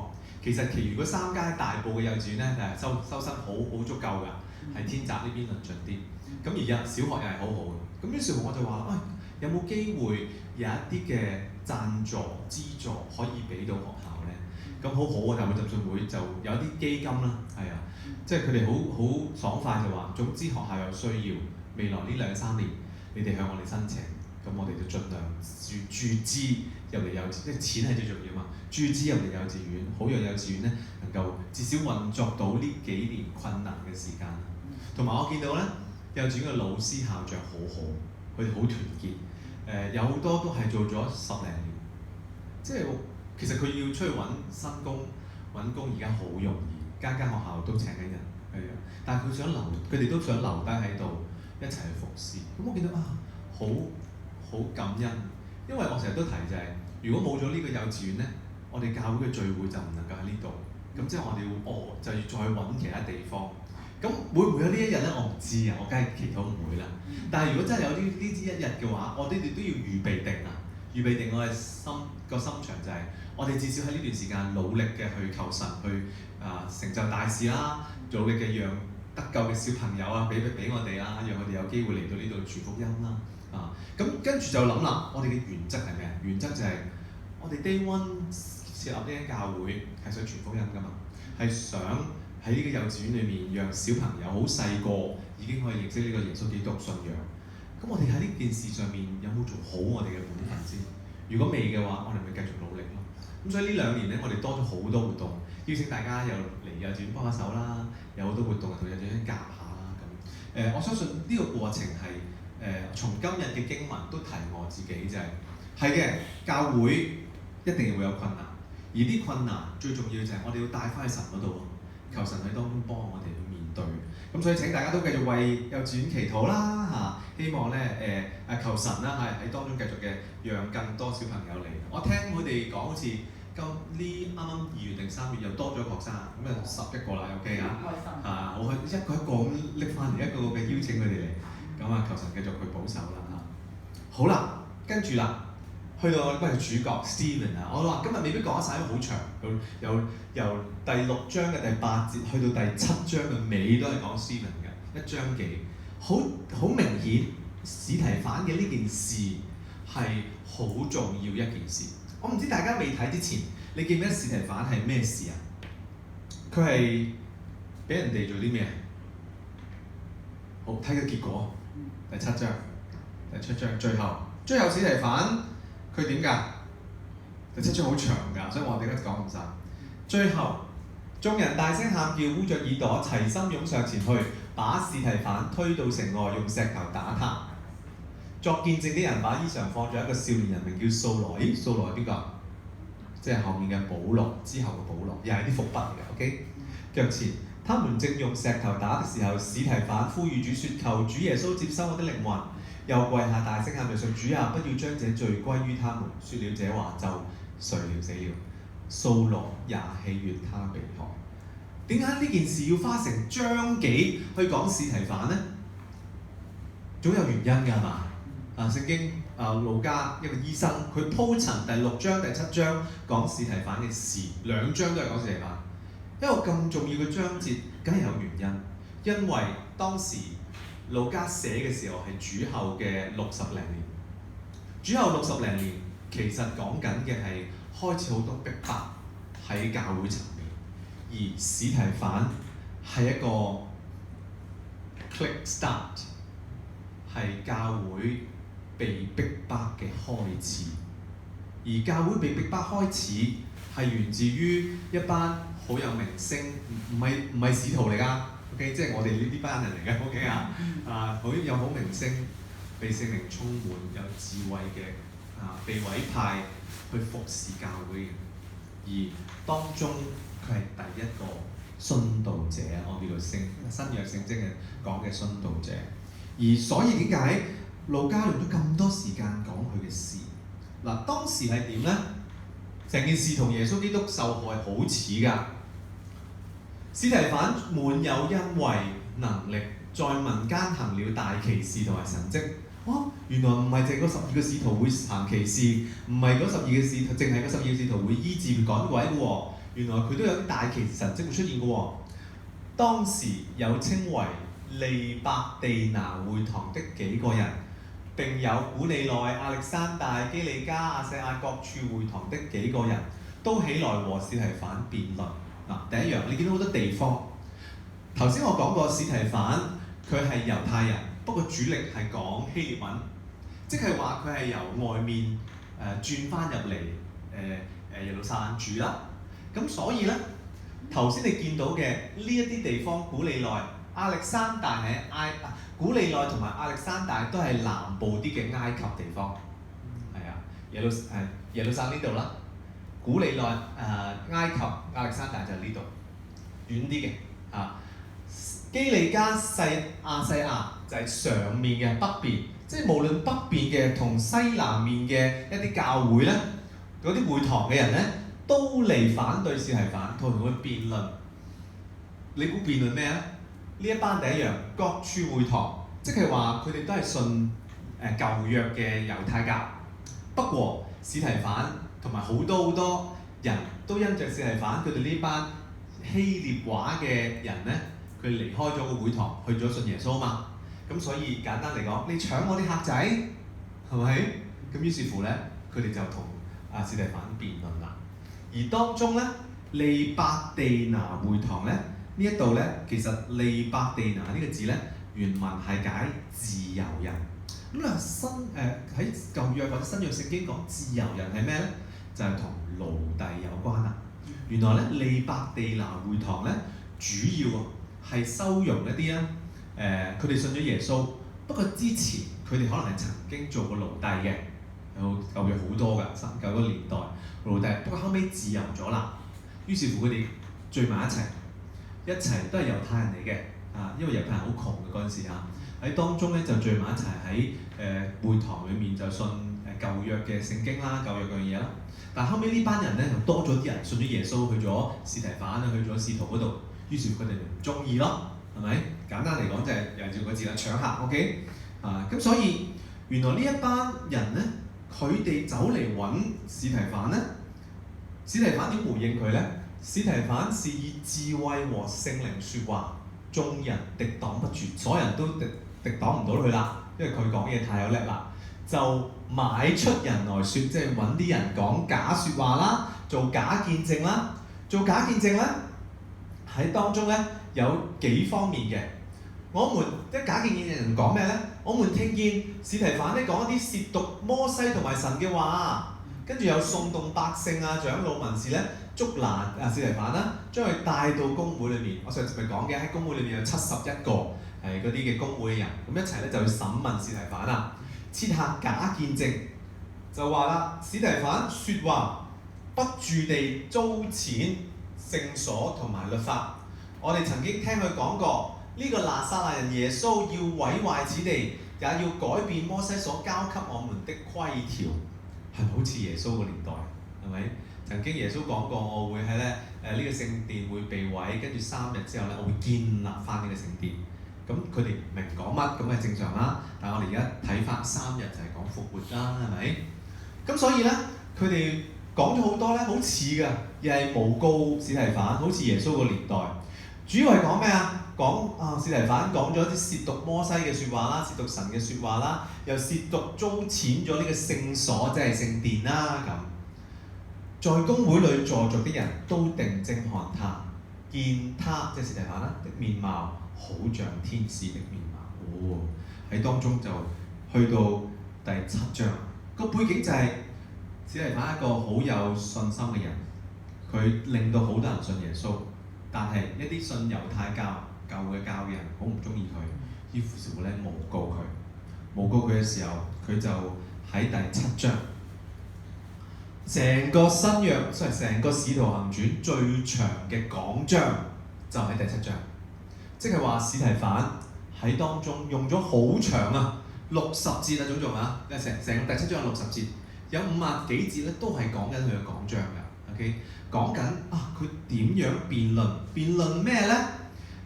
其實其餘嗰3間大埔嘅幼稚園咧，係收生好足夠㗎，係天澤呢邊論盡啲。咁而家小學又係好好嘅。咁於是乎我就話啦，有冇機會有一啲嘅贊助資助可以俾到學校咧？咁好好啊！大埔浸信會就有啲基金啦，係啊，即係佢哋好爽快就話，總之學校有需要。未來呢2-3年，你哋向我哋申請，咁我哋就盡量注資入嚟幼稚園，即係錢係最重要嘛。注資入嚟幼稚園，好讓幼稚園咧能夠至少運作到呢幾年困難嘅時間。同埋我見到咧，幼稚園嘅老師校長好好，佢哋好團結。有好多都係做咗10零年，即係其實佢要出去揾新工，揾工而家好容易，間學校都請緊人，係啊。但係佢哋都想留低喺度。一齊去服侍，咁我見到好感恩，因為我成日都提就係、如果冇咗呢個幼稚園咧，我哋教會嘅聚會就唔能夠喺呢度，咁即係我哋就要再揾其他地方，咁會唔會有呢一日咧？我唔知啊，我梗係祈禱唔會啦。但係如果真係有呢一日嘅話，我哋都要預備定啊，預備定我嘅心腸就係、我哋至少喺呢段時間努力嘅去求神去成就大事啦，努力嘅讓得救嘅小朋友啊，俾我哋啦，讓佢哋有機會嚟到呢度傳福音啦。咁跟住就諗啦，我哋嘅原則係咩？原則就係我哋 Day One 設立呢間教會係想傳福音㗎嘛，係想喺呢個幼稚園裏面讓小朋友好細個已經可以認識呢個耶穌基督信仰。咁我哋喺呢件事上面有冇做好我哋嘅本分先？如果未嘅話，我哋咪繼續努力咯。咁所以呢2年咧，我哋多咗好多活動，邀請大家又嚟幼稚園幫下手啦，有好多活動同幼稚園夾下啦咁。我相信呢個過程係從今日嘅經文都提我自己就係嘅，教會一定會有困難，而啲困難最重要就係我哋要帶翻去神嗰度，求神喺當中幫我哋去面對。咁所以請大家都繼續為幼稚園祈禱啦希望咧求神啦喺當中繼續嘅讓更多小朋友嚟。我聽佢哋講好似今呢啱啱2月定3月又多咗學生，咁11個啦 OK 好開心，一個咁拎翻嚟，一個嘅邀請佢哋嚟，咁求神繼續去保守啦好啦，跟住啦，去到我哋嘅主角 Stephen 啊，我話今日未必講得晒，因為好長，由第6章嘅第8節去到第7章嘅尾都係講 Stephen 嘅1章幾，好明顯司提反嘅呢件事係好重要一件事。我唔知大家未睇之前，你記唔記得司提反係咩事啊？佢係俾人哋做啲咩？好，睇個結果，第7章、第7章最後司提反佢點㗎？第7章好長㗎，所以我哋而家講唔晒。最後眾人大聲喊叫，捂着耳朵，齊心湧上前去，把司提反推到城外，用石頭打他。作見證的人把衣裳放在一個少年人，名叫掃羅。咦，掃羅係邊個？即係後面嘅保羅，之後嘅保羅，又係啲伏筆嚟嘅。OK， 腳前，他們正用石頭打的時候，司提反呼籲主説：求主耶穌接收我的靈魂。又跪下大聲喊着說：主啊，不要將這罪歸於他們。説了這話就睡了死了。掃羅也喜悅他被害。點解呢件事要花成章幾去講司提反呢？總有原因㗎嘛。聖經路加一個醫生，佢鋪陳第6章、第7章講司提反嘅事，2章都係講司提反。一個咁重要嘅章節，梗係有原因，因為當時路加寫嘅時候係主後嘅60零年。主後60零年其實講緊嘅係開始好多逼迫喺教會層面，而司提反係一個 click start， 係教會被逼迫嘅開始。而教會被逼迫開始係源自於一班好有名聲，唔係使徒嚟㗎。OK， 即係我哋呢班人嚟嘅。OK 好名聲，被聖靈充滿，有智慧嘅被委派去服侍教會嘅。而當中佢係第一個殉道者，我叫做新約聖經嘅講嘅殉道者。而所以點解路加用咗咁多時間講佢嘅事？嗱，當時係點呢？成件事同耶穌基督受害好似㗎。司提反滿有恩惠能力，在民間行了大奇事同埋神蹟。原來唔係淨係嗰12個使徒會行奇事，唔係嗰12個使徒，淨係嗰12個使徒會醫治趕鬼嘅喎。原來佢都有啲大奇事神蹟會出現嘅喎。當時有稱為利百地拿會堂的幾個人，並有古利奈、亞歷山大、基利加、亞細亞各處會堂的幾個人，都起來和司提反辯論。第一樣，你見到好多地方。頭先我講過司提反佢係猶太人，不過主力係講希臘文，即係話佢係由外面轉翻入嚟耶路撒冷住啦。咁所以咧，頭先你見到嘅呢一啲地方，古利奈、亞歷山大係古利奈同埋亞歷山大都係南部啲嘅埃及地方，係啊，耶路撒冷呢度啦。古利奈埃及亞歷山大就係呢度，遠啲嘅基利加亞細亞就係上面嘅北邊，即係無論北邊嘅同西南面嘅一啲教會咧，嗰啲會堂嘅人咧，都嚟反對司提反，同佢辯論。你估辯論咩啊？呢一班第一樣各處會堂，即係話佢哋都係信舊約嘅猶太教。不過司提反同埋好多人都因着司提反，佢哋呢班希臘話嘅人咧，佢離開咗個會堂，去咗信耶穌嘛。咁所以簡單嚟講，你搶我啲客仔，係咪？咁於是乎咧，佢哋就同司提反辯論啦。而當中咧，利百地拿會堂咧，呢一度咧，其實利百地拿呢個字咧，原文係解自由人。咁啊喺舊約或者新約聖經講自由人係咩咧？就係同奴隸有關啦。原來咧，利百地拿會堂咧，主要係收容一啲咧，佢哋信咗耶穌，不過之前佢哋可能係曾經做過奴隸嘅，有舊約好多㗎，舊嗰個年代奴隸，不過後尾自由咗啦，於是乎佢哋聚埋一齊都係猶太人嚟嘅，因為猶太人好窮嘅嗰陣時喺當中咧就聚埋一齊喺會堂裡面就信舊約嘅聖經啦，舊約嗰樣嘢啦。但後尾呢班人咧就多咗啲人信咗耶穌，去咗司提反去咗使徒嗰度，於是佢哋唔中意咯，係咪？簡單嚟講就係用個字啦，搶客 ，OK？咁所以原來呢一班人咧，佢哋走嚟揾司提反咧，司提反點回應佢咧？司提反是以智慧和聖靈説話，眾人敵擋不住，所有人都敵擋唔到佢啦，因為佢講嘢太有叻啦，就買出人來説，即係揾啲人講假説話啦，做假見證啦，做假見證咧喺當中咧有幾方面嘅。我們啲假見證嘅人講咩咧？我們聽見司提反咧講一啲褻瀆摩西同埋神嘅話，跟住又煽動百姓啊、長老文士咧捉拿司提反啦，將佢帶到公會裏面。我上次咪講嘅，喺公會裏面有71個係嗰啲嘅公會嘅人，咁一齊咧就去審問司提反啦，設下假見證，就話啦，司提反説話不住地糟踐聖所同埋律法。我哋曾經聽佢講過，呢個拿撒勒人耶穌要毀壞此地，也要改變摩西所交給我們的規條，係咪好似耶穌個年代？係咪？曾經耶穌講過，我會喺咧呢個聖殿會被毀，跟住3日之後咧，我會建立翻呢個聖殿。咁佢哋唔明講乜，咁係正常啦。但係我哋而家睇翻3日就係講復活啦，係咪？咁所以咧，佢哋講咗好多咧，好似㗎，又係誣告司提反，好似耶穌個年代。主要係講咩啊？講司提反講咗啲褻瀆摩西嘅説話啦，褻瀆神嘅説話啦，又褻瀆糟踐咗呢個聖所，即係聖殿啦咁。在公會裏坐着的人都定睛看他，見他即係司提反啦的面貌，好像天使的面貌。喺當中就去到第7章，個背景就係司提反一個好有信心嘅人，佢令到好多人信耶穌。但係一啲信猶太教嘅教嘅人好唔中意佢，於是乎咧誣告佢。誣告佢嘅時候，佢就喺第7章，成個新約，成個使徒行傳最長嘅講章就喺第7章。即係話司提反喺當中用咗好長啊，60節啊總共啊，成個第7章有60節，有50幾節咧都係講緊佢嘅講章㗎。OK。講緊佢點樣辯論？辯論咩咧？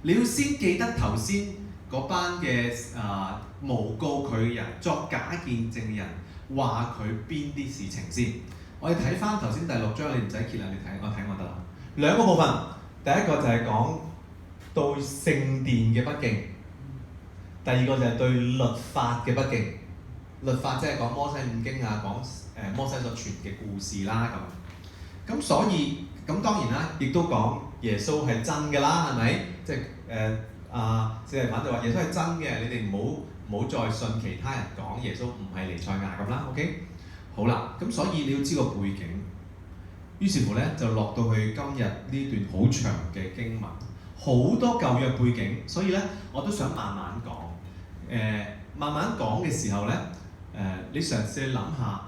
你要先記得頭先嗰班嘅誣告佢嘅人、作假見證嘅人話佢邊啲事情先。我哋睇翻頭先第6章，你唔使揭啦，你睇我得啦。2個部分，第一個就係講對聖殿嘅不敬，第二個就係對律法嘅不敬。律法即係講摩西五經啊，講摩西所傳嘅故事啦咁。咁所以咁當然啦，亦都講耶穌係真嘅啦，係咪？即係司提反就話耶穌係真嘅，你哋唔好再信其他人講耶穌唔係彌賽亞咁啦。OK， 好啦，咁所以你要知個背景。於是乎咧，就落到去今日呢段好長嘅經文，好多舊約背景，所以咧我都想慢慢講。慢慢講嘅時候咧，你嘗試去諗下。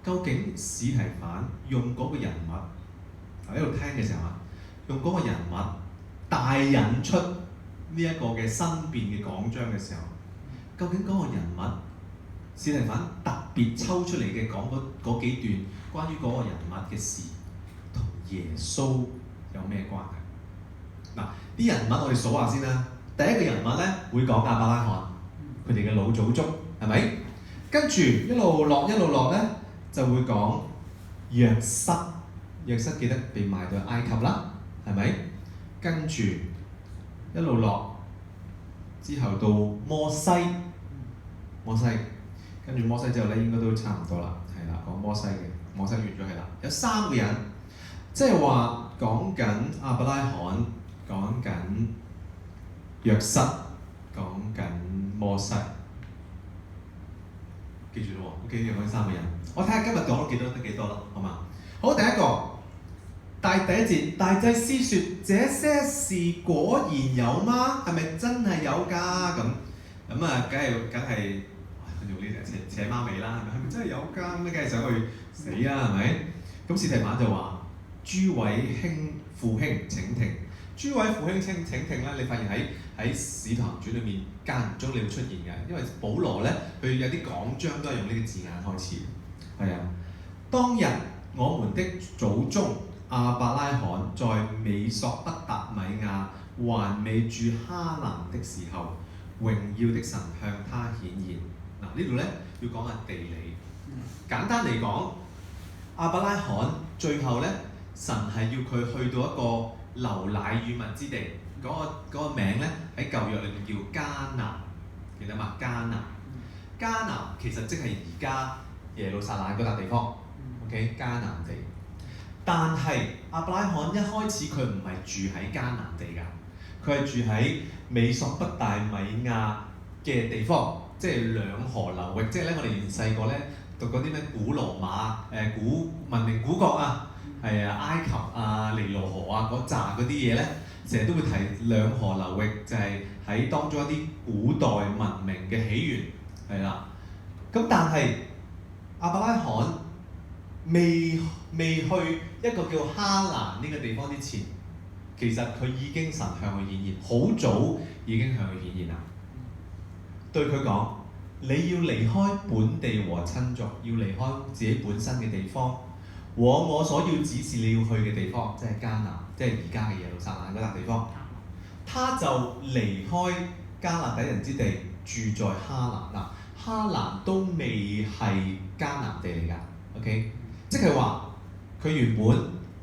究竟司提反用嗰個人物喺度聽嘅時候用嗰個人物帶引出呢一個嘅申辯嘅講章嘅時候，究竟嗰個人物司提反特別抽出嚟嘅講嗰幾段關於嗰個人物嘅事，同耶穌有咩關係？嗱，啲人物我哋數下先啦。第一個人物咧會講亞伯拉罕，佢哋嘅老祖宗係咪？跟住一路落咧。就會講約瑟記得被賣到埃及啦，係咪？跟住一路落之後到摩西，跟住摩西之後咧應該都差唔多啦，係啦，講摩西完咗係啦。有3個人，即係話講緊亞伯拉罕，講緊約瑟，講緊摩西。記住咯喎 ，OK， 有嗰3個人。我睇下今日講到得幾多咯，好嘛？好，第一個，第一節，大祭司説：這些事果然有嗎？係咪真係有㗎？咁啊，梗係用呢條扯貓尾啦，係咪真係有㗎？咁你梗係想去死啦，係咪？咁司提反就話：諸位父兄請聽。諸位父兄請聽咧，你發現喺使徒行傳裏面間唔中你會出現嘅，因為保羅咧佢有啲講章都係用呢個字眼開始。係啊，當日我們的祖宗亞伯拉罕在美索不達米亞還未住哈蘭的時候，榮耀的神向他顯現。嗱，呢度咧要講下地理。簡單嚟講，亞伯拉罕最後咧，神係要佢去到一個流奶與蜜之地，嗰個名咧喺舊約裏面叫迦南，記得嘛？迦南，迦南其實即係而家耶路撒冷嗰笪地方，OK？ 迦南地。但係亞伯拉罕一開始佢唔係住喺迦南地㗎，佢係住喺美索不達米亞嘅地方，即係兩河流域。即係咧，我哋以前細個咧讀嗰啲咩古羅馬古文明古國啊，係啊，埃及啊、尼羅河啊嗰扎嗰啲嘢咧，成日都會提兩河流域，就係喺當中一啲古代文明嘅起源，係啦。咁但係亞伯拉罕未去一個叫哈蘭呢個地方之前，其實佢已經神向佢顯現，好早已經向佢顯現啦。對佢講：你要離開本地和親族，要離開自己本身嘅地方，往我所要指示你要去嘅地方，即係迦南，即係而家嘅耶路撒冷嗰笪地方。他就離開迦勒底人之地，住在哈蘭。嗱，哈蘭都未係迦南地嚟㗎 ，OK？ 即係話佢原本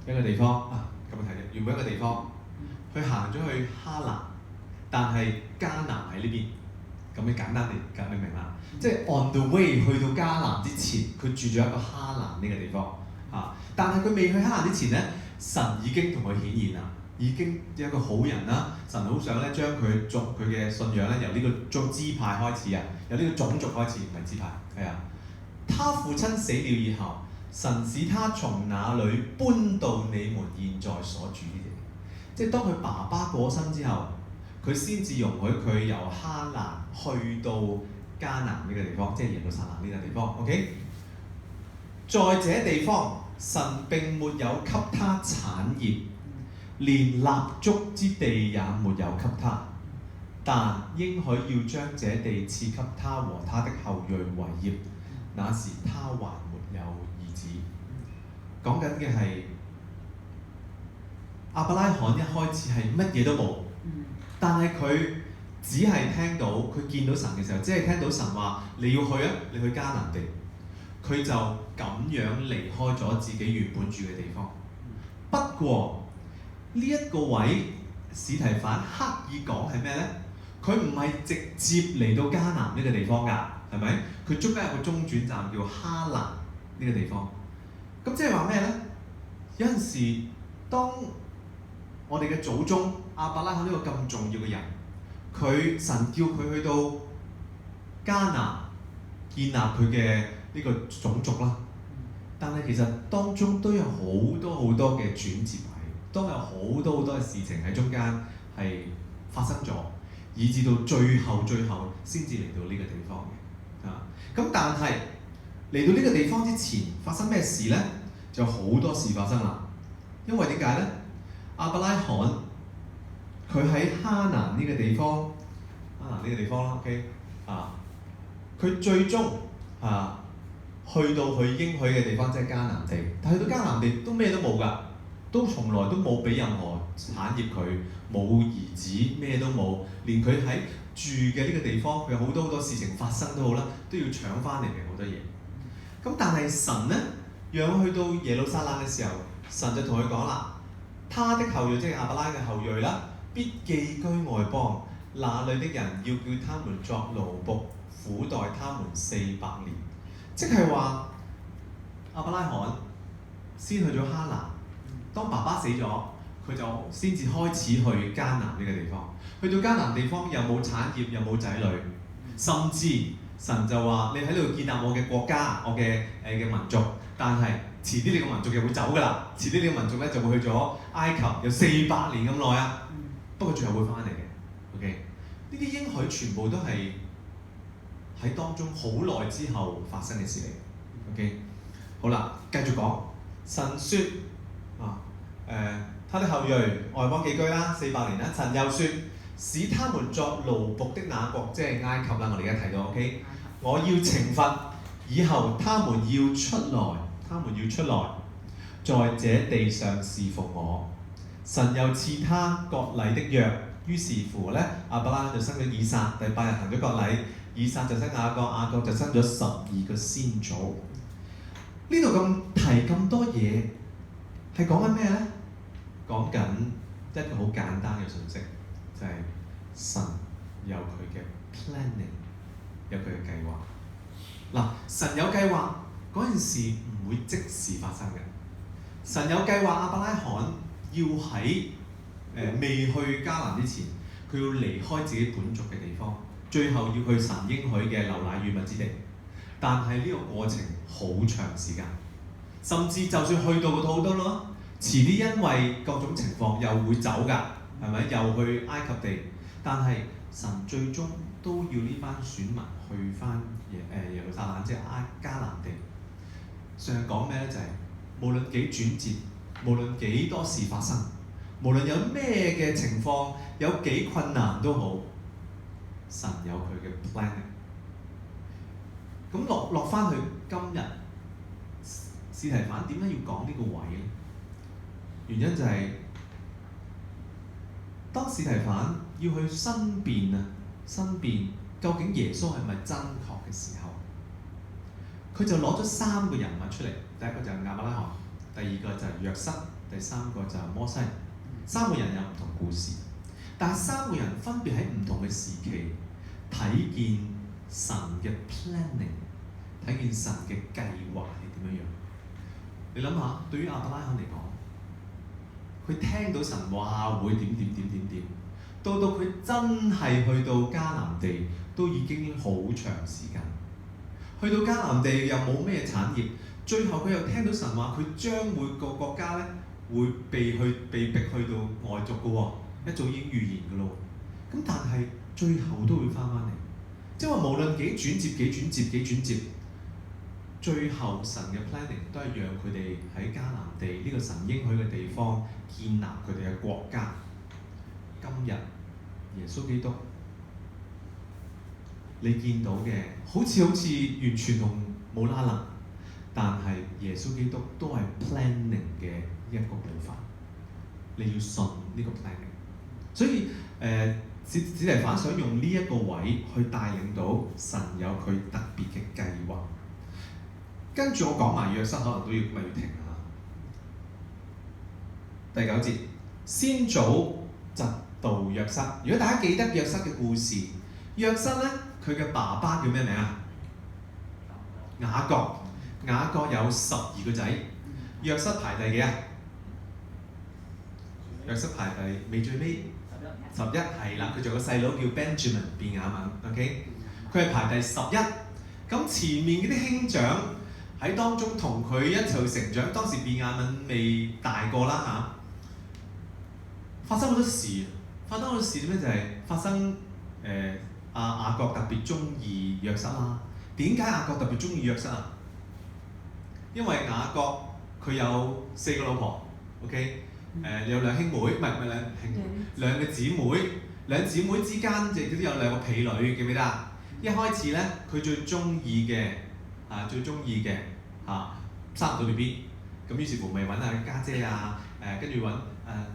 一個地方啊，咁樣睇啫。原本一個地方，佢行咗去哈蘭，但係迦南喺呢邊。咁你簡單啲，咁你明啦。即係 on the way 去到迦南之前，佢住咗一個哈蘭呢個地方啊。但係佢未去哈蘭之前咧，神已經同佢顯現啦，已經一個好人啦。神好想咧將佢嘅信仰咧由呢個支派開始啊，由呢個種族開始，唔係支派，係啊。他父親死了以後，神使他從那裡搬到你們現在所住的地。即係當佢爸爸過身之後，佢先至容許佢由哈蘭去到迦南呢個地方，即係耶路撒冷呢個地方。OK， 在這地方，神並沒有給他產業，連立足之地也沒有給他，但應許要將這地賜給他和他的後裔為業。那時他還沒有兒子。講緊嘅係亞伯拉罕一開始係乜嘢都冇。但係佢只係聽到，佢見到神嘅時候，只係聽到神話你要去啊，你去迦南地，佢就咁樣離開咗自己原本住嘅地方。不過呢一個位，史提反刻意講係咩呢？佢唔係直接嚟到迦南呢個地方㗎，係咪？佢中間有個中轉站叫哈蘭呢個地方。咁即係話咩呢？有陣時當我哋嘅祖宗亞伯拉罕呢個咁重要嘅人，佢神叫佢去到迦南建立佢嘅呢個種族啦。但係其實當中都有好多嘅轉折位，都有好多嘅事情喺中間係發生咗，以至到最後先至嚟到呢個地方嘅。咁但係嚟到呢個地方之前發生咩事呢？就好多事發生啦。因為點解呢？亞伯拉罕佢喺哈蘭呢個地方，啦 ，OK 啊，佢最終去到佢應許嘅地方，即係迦南地。但係去到迦南地都咩都冇㗎，都從來都冇俾任何產業佢，冇兒子，咩都冇，連佢喺住嘅呢個地方，佢有好多事情發生都好啦，都要搶翻嚟嘅好多嘢。咁但係神呢，讓佢去到耶路撒冷嘅時候，神就同佢講啦。他的後裔即係亞伯拉嘅後裔啦，必寄居外邦，那裡的人要叫他們作奴僕，苦待他們400年。即係話亞伯拉罕先去咗哈蘭，當爸爸死咗，佢就先至開始去迦南呢個地方。去到迦南地方又冇產業，又冇仔女，甚至神就話：你喺呢度建立我嘅國家，我嘅民族，但係遲啲你個民族又會走㗎啦，遲啲你個民族咧就會去咗埃及，有400年咁耐啊。不過最後會翻嚟嘅。OK， 呢啲應許全部都係喺當中好耐之後發生嘅事嚟。OK， 好啦，繼續講。神說他的後裔外邦寄居啦，400年啦。神又說，使他們作奴僕的那國，即係埃及啦。我哋而家睇到 OK， 我要懲罰，以後他們要出來，在這地上侍奉我。神又賜他割禮的約，於是乎咧，亞伯拉罕就生咗以撒，第8日行咗割禮，以撒就生雅各，雅各就生咗12個先祖。呢度咁提咁多嘢，係講緊咩咧？講緊一個好簡單嘅信息，就係神有佢嘅 planning， 有佢嘅計劃。嗱，神有計劃嗰件事唔會即時發生嘅。神有計劃亞伯拉罕要喺未去迦南之前，佢要離開自己本族嘅地方，最後要去神應許嘅流奶與蜜之地。但係呢個過程好長時間，甚至就算去到好多咯，遲啲因為各種情況又會走㗎，係咪？又去埃及地，但係神最終都要呢班選民去翻耶路撒冷，即係迦南地。上講咩咧？就係、無論幾轉折，無論幾多事發生，無論有咩嘅情況，有幾困難都好，神有佢嘅 planning。咁落翻去今日，司提反點解要講呢個位咧？原因就係、當司提反要去申辯究竟耶穌係咪真確嘅時候，佢就攞咗3個人物出嚟。第一個就係亞伯拉罕，第二個就係約瑟，第三個就係摩西。3個人有唔同故事，但係3個人分別喺唔同嘅時期睇見神嘅 planning， 睇見神嘅計劃係點樣樣。你諗下，對於亞伯拉罕嚟講，佢聽到神話會點，到佢真係去到迦南地，都已經好長時間。去到迦南地又冇咩產業，最後佢又聽到神話，佢將每個國家咧會被逼去到外族嘅喎，一早已經預言嘅咯。咁但係最後都會翻嚟，即係話無論幾轉折，最後神嘅 planning 都係讓佢哋喺迦南地呢個神應許嘅地方建立佢哋嘅國家。今日耶穌基督，你見到嘅好似完全同冇啦啦，但係耶穌基督都係 planning 嘅一個部分。你要信呢個 planning， 所以司提反想用呢一個位去帶領到神有佢特別嘅計劃。跟住我講埋約瑟，可能都要停下。第9節，先祖嫉妒約瑟。如果大家記得約瑟嘅故事，約瑟咧佢嘅爸爸叫咩名啊？雅各。雅各有12個仔，約瑟排第幾啊？約瑟排第最尾11，係啦。佢仲有個細佬叫 Benjamin 便雅憫 ，OK？ 佢係排第11。咁前面嗰啲兄長喺當中同佢一齊成長，當時便雅憫未大個啦嚇。發生好多事，點咧？就係發生雅各特別中意約瑟啦。點解雅各特別中意約瑟啊？因為雅各佢有4個老婆 ，OK？ 有2兄妹，唔係2兄妹，2個姊妹，2姊妹之間亦都有2個婢女，記唔記得啊？一開始咧，佢最中意嘅生唔到 BB， 咁於是乎咪揾下家姐啊，跟住揾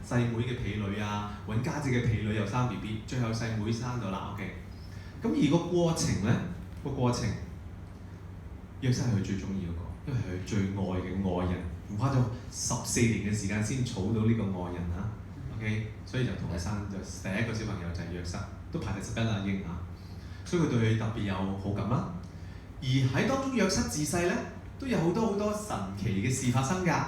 細妹嘅婢女啊，揾家姐嘅婢女又生 BB， 最後細妹生到啦 ，OK。咁而個過程咧，約瑟係佢最中意嗰個，因為係佢最愛嘅愛人，花咗14年嘅時間先儲到呢個愛人啊 ，OK， 所以就同佢生咗第一個小朋友就係約瑟，都排第11啦已經嚇，所以佢對佢特別有好感啦。而喺當中約瑟自細咧都有好多神奇嘅事發生㗎。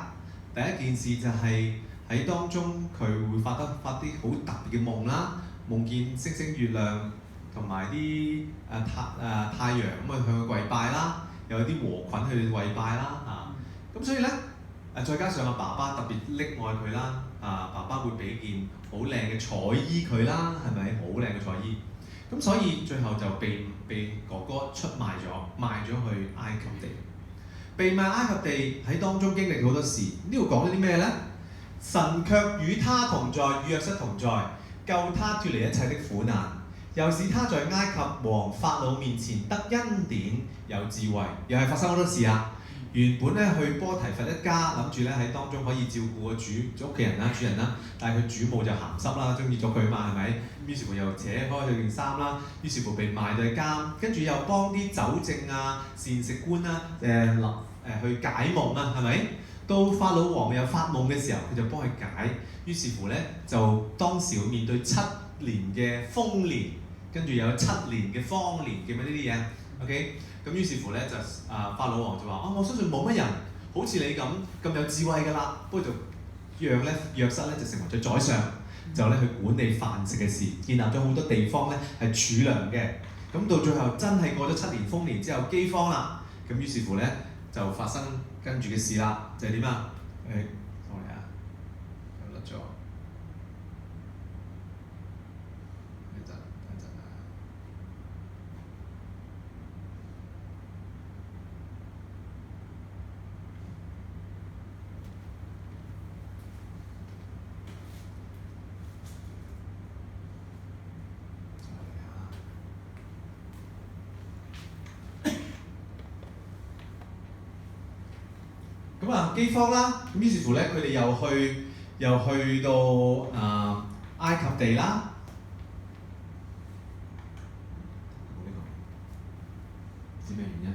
第一件事就係喺當中佢會發啲好特別嘅夢啦，夢見星星月亮同埋啲太陽咁啊向佢跪拜啦，又有啲禾捆去跪拜啦嚇。咁所以咧再加上阿爸爸特別溺愛佢啦，爸爸會俾件好靚嘅彩衣佢啦，係咪好靚嘅彩衣？咁所以最後就被哥哥出賣咗去埃及地。被賣埃及地喺當中經歷好多事。呢度講咗啲咩咧？神卻與他同在，與約瑟同在，救他脫離一切的苦難，又使他在埃及王法老面前得恩典有智慧。又係發生好多事啊！原本咧去波提佛一家，諗住咧喺當中可以照顧個屋企人啦、主人啦，但係佢主母就鹹濕啦，中意咗佢嘛，係咪？於是乎又扯開佢件衫啦，於是乎被賣到去監，跟住又幫啲酒政啊、膳食官啦去解夢啊，係咪？到法老王有發夢嘅時候，佢就幫佢解。於是乎咧，就當時會面對7年嘅豐年，跟住有7年嘅荒年，記唔記得呢啲嘢 ？OK， 咁於是乎咧就法老王就話：我相信冇乜人好似你咁有智慧㗎啦。不過就讓咧約瑟咧就成為咗宰相，就咧去管理飯食嘅事，建立咗好多地方咧係儲糧嘅。咁到最後真係過咗7年豐年之後饑荒啦，咁於是乎咧就發生跟住嘅事啦，就係點啊？sorry啊，有甩咗。咁啊饑荒啦，咁於是乎咧，佢哋又去到埃及地啦。冇呢個，唔知咩原因。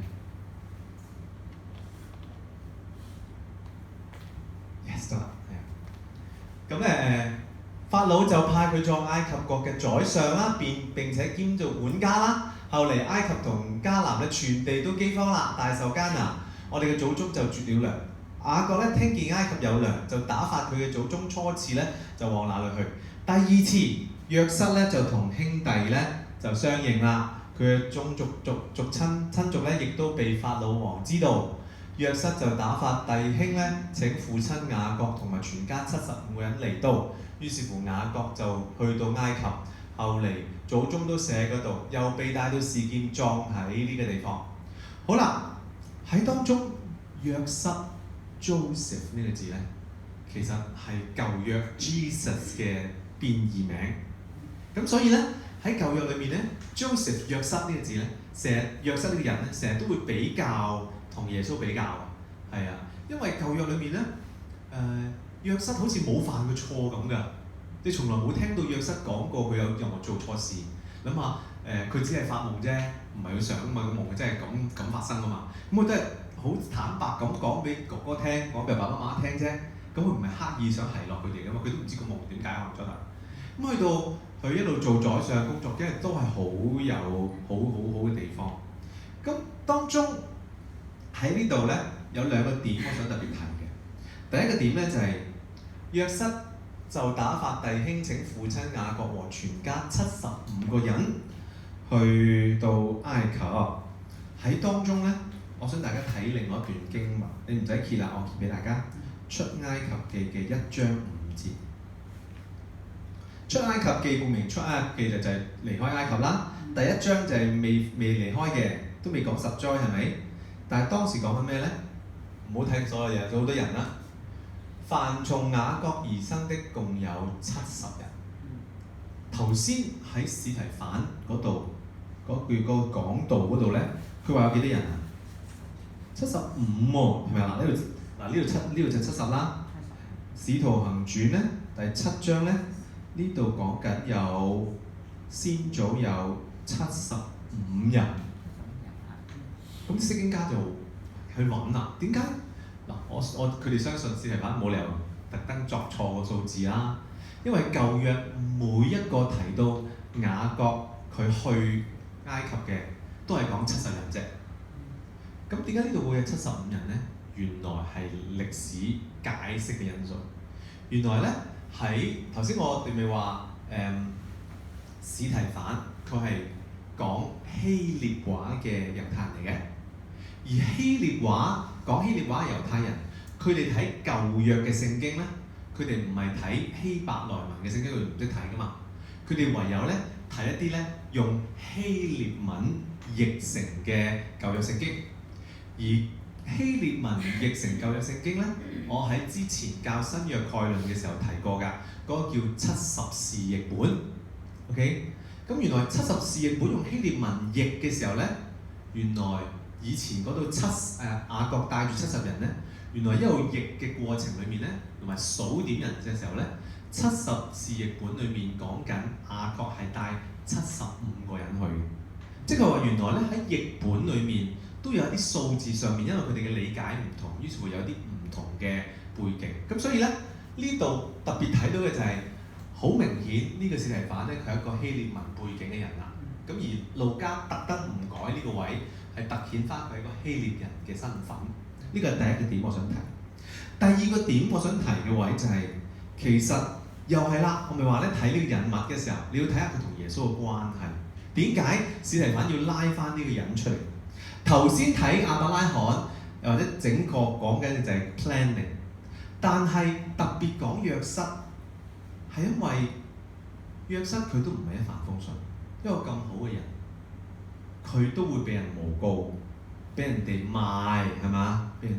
Yes 得啦，係啊。咁法老就派佢作埃及國嘅宰相啦，並且兼做管家啦。後嚟埃及同迦南咧，全地都饑荒啦，大受艱難。我哋嘅祖宗就絕了糧。雅各咧聽見埃及有糧，就打發佢嘅祖宗初次咧就往那裡去。第二次約瑟咧就同兄弟咧就相認啦，佢嘅宗族親族咧亦都被法老王知道。約瑟就打發弟兄咧請父親雅各同埋全家75個人嚟到，於是乎雅各就去到埃及，後嚟祖宗都寫喺嗰度，又被帶到示劍葬喺呢個地方。好啦，喺當中約瑟 Joseph 呢個字咧，其實係舊約 Jesus 嘅變異名。咁所以咧喺舊約裏面咧 ，Joseph 約瑟呢個字咧，成日約瑟呢個人咧，成日都會比較同耶穌比較啊，係啊，因為舊約裏面咧，約瑟好似冇犯過錯咁㗎，你從來冇聽到約瑟講過佢有任何做錯事。諗下佢只係發夢啫，唔係佢想啊嘛，個夢真係咁發生啊嘛，咁佢都係好坦白咁講俾哥哥聽，講俾爸爸媽媽聽啫。咁佢唔係刻意想奚落佢哋㗎嘛，佢都唔知個夢點解可能出嚟。咁去到佢一路做宰相工作，因為都係好有好嘅地方。咁當中喺呢度咧有2個點我想特別提嘅。第一個點咧就係約瑟就打發弟兄請父親雅各和全家75個人去到埃及。喺當中咧，我想大家睇另外一段經文，你唔使揭啦，我揭俾大家。出埃及記嘅1章5節。出埃及記顧名出埃及記就係離開埃及啦。第1章就係未離開嘅，都未講10災係咪？但係當時講緊咩咧？唔好睇所有嘢，有好多人啦。凡從雅各而生的共有70人。頭先喺史提反嗰度嗰句個講道嗰度咧，佢話有幾多人啊？75喎，係咪啊？呢度就70啦。使徒行傳咧第7章咧，呢度講緊有先祖有75人。咁釋經家就去揾啦，點解？嗱，佢哋相信史提反冇理由特登作錯個數字啦，因為舊約每一個提到雅各佢去埃及嘅，都係講70人啫。咁點解呢度會有75人咧？原來係歷史解釋嘅因素。原來咧喺頭先我哋咪話史提反佢係講希臘話嘅猶太人嚟嘅，而希臘話講希臘話嘅猶太人，佢哋睇舊約嘅聖經咧，佢哋唔係睇希伯來文嘅聖經，佢哋唔識睇噶嘛。佢哋唯有咧睇一啲咧用希臘文譯成嘅舊約聖經，而希臘文譯成舊約聖經咧，我喺之前教新約概論嘅時候提過㗎，嗰個叫70士譯本。OK， 咁原來70士譯本用希臘文譯嘅時候咧，原來以前嗰度雅各帶住70人咧，原來一路譯嘅過程裏面咧，同埋數點人嘅時候咧，70士譯本裏面講緊雅各係帶75個人去，即係話原來咧喺譯本裏面都有一啲數字上面，因為佢哋嘅理解唔同，於是會有啲唔同嘅背景。咁所以咧呢度特別睇到嘅就係、好明顯呢個司提反咧，佢係一個希臘文背景嘅人啦。咁而路加特登唔改呢個位，係突顯翻佢係一個希臘人嘅身份。呢個係第一個點我想提。第二個點我想提嘅位就係、其實又係啦，我咪話咧睇呢個人物嘅時候，你要睇下佢同耶穌嘅關係。點解司提反要拉翻呢個人出嚟？頭先睇亞伯拉罕，又或者整個講緊嘅就係 planning， 但係特別講約瑟。係因為約瑟佢都唔係一帆風順，一個咁好嘅人，佢都會俾人誣告，俾人哋賣係嘛？俾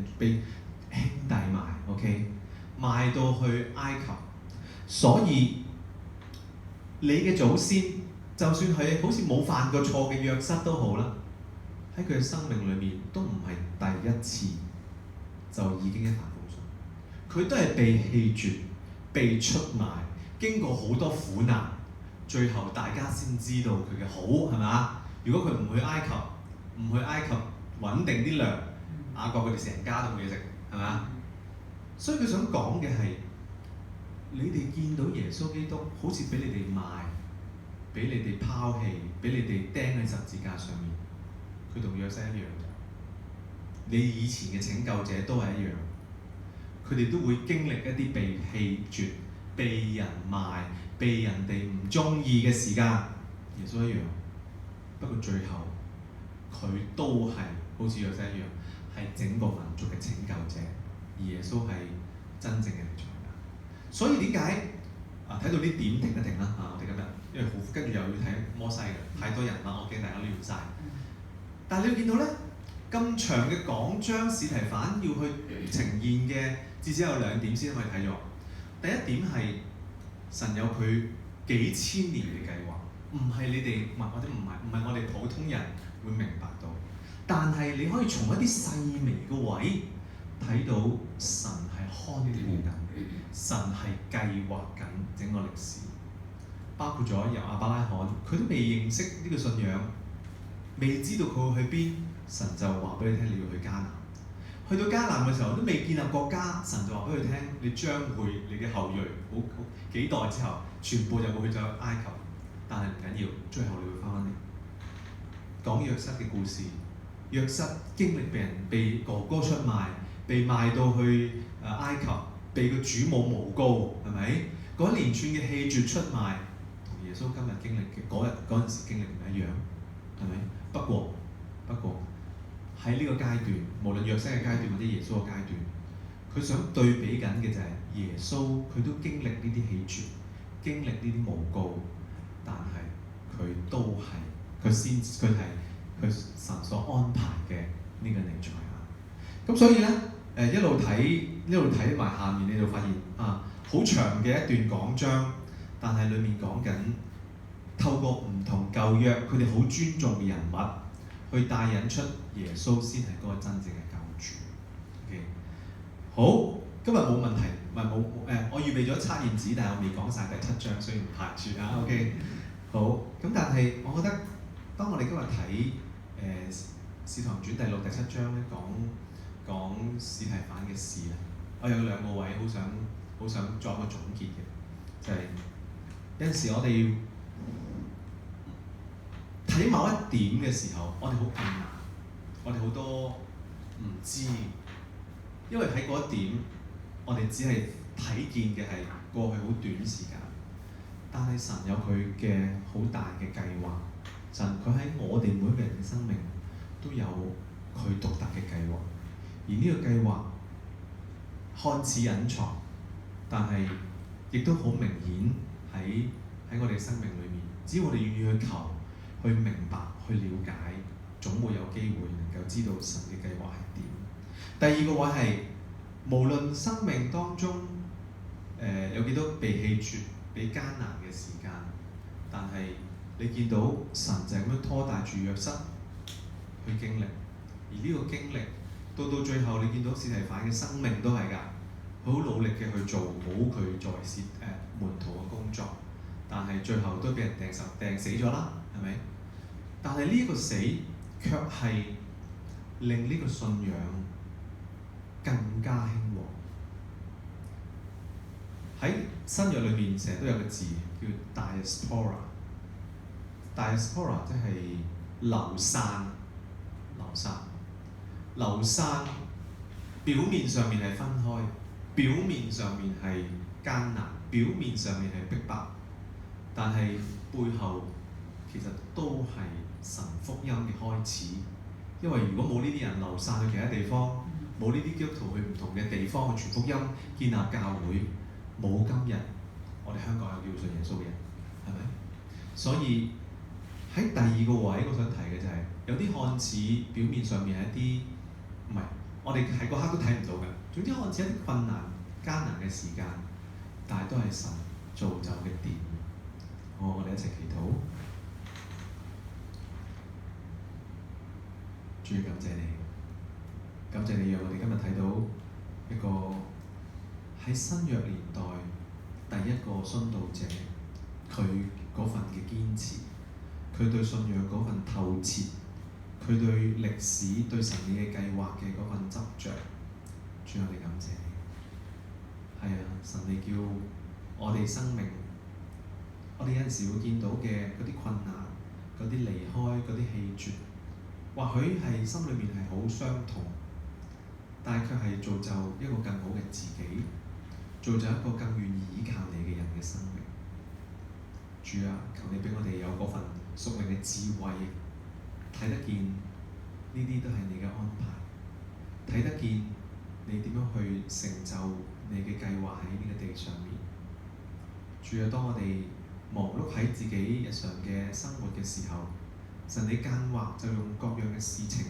兄弟賣 ，OK， 賣到去埃及。所以你嘅祖先，就算係好似冇犯過錯嘅約瑟都好啦，喺佢嘅生命裏面都唔係第一次就已經一帆風順，佢都係被棄絕、被出賣。經過好多苦難，最後大家先知道佢嘅好係咪？如果佢唔去埃及，穩定啲糧，雅各佢哋成家都冇嘢食係咪？所以佢想講嘅係，你哋見到耶穌基督好似俾你哋賣，俾你哋拋棄，俾你哋釘喺十字架上面，佢同約瑟一樣。你以前嘅拯救者都係一樣，佢哋都會經歷一啲被棄絕、被人賣、被人哋唔中意嘅時間，耶穌一樣。不過最後佢都係好似約瑟一樣，係整個民族嘅拯救者，而耶穌係真正嘅彌賽亞。所以點解睇到呢點停一停啦我哋今日，因為好跟住又要睇摩西嘅，太多人啦，我驚大家亂晒。但係你會見到咧，咁長嘅講章，司提反要去呈現嘅，至少有兩點先可以睇咗。第一點係神有佢幾千年嘅計劃，唔係你哋或者唔係我哋普通人會明白到，但係你可以從一啲細微嘅位睇到神係看顧緊，神係計劃緊整個歷史，包括咗由亞伯拉罕，佢都未認識呢個信仰，未知道佢會去邊，神就話俾你聽你要去迦南。去到迦南嘅時候都未建立國家，神就話俾佢聽，你將會你嘅後裔好幾代之後，全部就會去咗埃及。但係唔緊要，最後你會翻返嚟。講約瑟嘅故事，約瑟經歷被哥哥出賣，被賣到去埃及，被個主母誣告，係咪？嗰一連串嘅棄絕出賣，同耶穌今日經歷嘅嗰陣時經歷唔一樣，係咪？不過喺呢個階段，無論約瑟嘅階段或者耶穌嘅階段，佢想對比緊嘅就係耶穌，佢都經歷呢啲棄絕，經歷呢啲誣告，但係佢都係佢神所安排嘅呢個彌賽亞。咁所以咧，一路睇埋下面，你就發現好長嘅一段講章，但係裡面講緊透過唔同舊約佢哋好尊重嘅人物，去帶引出耶穌先係嗰個真正嘅救主。Okay. 好，今日冇問題，我預備咗測驗紙，但係我未講晒第7章，所以唔排住OK， 好，咁但係我覺得，當我哋今日睇《使徒行傳》第6、第7章咧，講司提反嘅事咧，我有兩個位好想作一個總結嘅，就係有陣時我哋睇某一點嘅時候，我哋好困難，我哋好多唔知，因為喺嗰一點，我哋只係睇見嘅係過去好短時間，但係神有佢嘅好大嘅計劃，神佢喺我哋每一個人嘅生命都有佢獨特嘅計劃，而呢個計劃看似隱藏，但係亦都好明顯喺我哋生命裏面，只要我哋願意去求。去明白、去了解，總會有機會能夠知道神嘅計劃係點。第二個位係，無論生命當中有幾多被棄絕、被艱難嘅時間，但係你見到神就係咁樣拖帶住約瑟去經歷，而呢個經歷到最後，你見到司提反嘅生命都係㗎，佢好努力嘅去做好佢在門徒嘅工作，但係最後都俾人掟死咗啦，係咪？但係呢個死卻係令呢個信仰更加興旺。喺新約裏面成日都有個字叫 diaspora 即係流散。流散表面上面係分開，表面上面係艱難，表面上面係逼迫，但係背後其實都係神福音嘅開始。因為如果冇呢啲人流散去其他地方，冇呢啲基督徒去唔同嘅地方去傳福音、建立教會，冇今日我哋香港有叫信耶穌嘅人，係咪？所以喺第二個位，我想提嘅就係、有啲看似表面上面係一啲唔係，我哋喺嗰刻都睇唔到嘅。總之看似一啲困難、艱難嘅時間，但係都係神造就嘅點。我哋一齊祈禱。主，感謝你，感謝你讓我哋今日睇到一個喺新約年代第一個殉道者，佢嗰份嘅堅持，佢對信仰嗰份透徹，佢對歷史、對神你嘅計劃嘅嗰份執着。主，我哋感謝你。係啊，神你叫我哋生命，我哋有陣時會見到嘅嗰啲困難、嗰啲離開、嗰啲棄絕，或許係心裏面係好傷痛，但係卻係造就一個更好嘅自己，造就一個更願意依靠你嘅人嘅生命。主啊，求你俾我哋有嗰份屬靈嘅智慧，睇得見呢啲都係你嘅安排，睇得見你點樣去成就你嘅計劃喺呢個地上面。主啊，當我哋忙碌喺自己日常嘅生活嘅時候，神你間或就用各樣嘅事情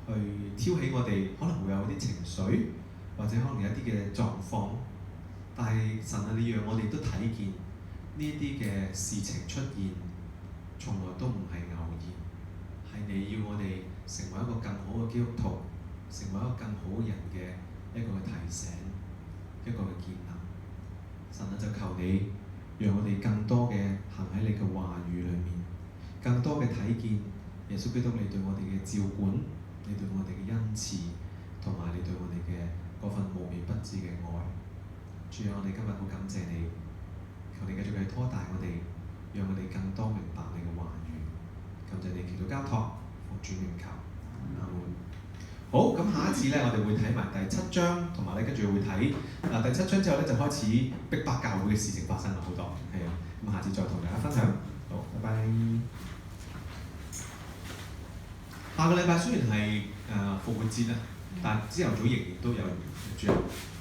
去挑起我哋，可能會有啲情緒，或者可能有一啲嘅狀況。但係神啊，你讓我哋都睇見呢一啲嘅事情出現，從來都唔係偶然，係你要我哋成為一個更好嘅基督徒，成為一個更好嘅人嘅一個嘅提醒，一個嘅建立。神啊，就求你讓我哋更多嘅行喺你嘅話語裏面，更多嘅睇見耶穌基督你對我哋嘅照管，你對我哋嘅恩賜，同埋你對我哋嘅嗰份無微不至嘅愛。主啊，我哋今日好感謝你，求你繼續去拖大我哋，讓我哋更多明白你嘅話語。感謝你祈禱交託，奉主名求。好，咁下一次咧，我哋會睇埋第7章，同埋咧跟住會睇第7章之後咧就開始逼迫教會嘅事情發生啦，好多係啊。咁下次再同大家分享。好，拜拜。下個禮拜雖然係復活節啊，但係朝頭早仍然都有主日。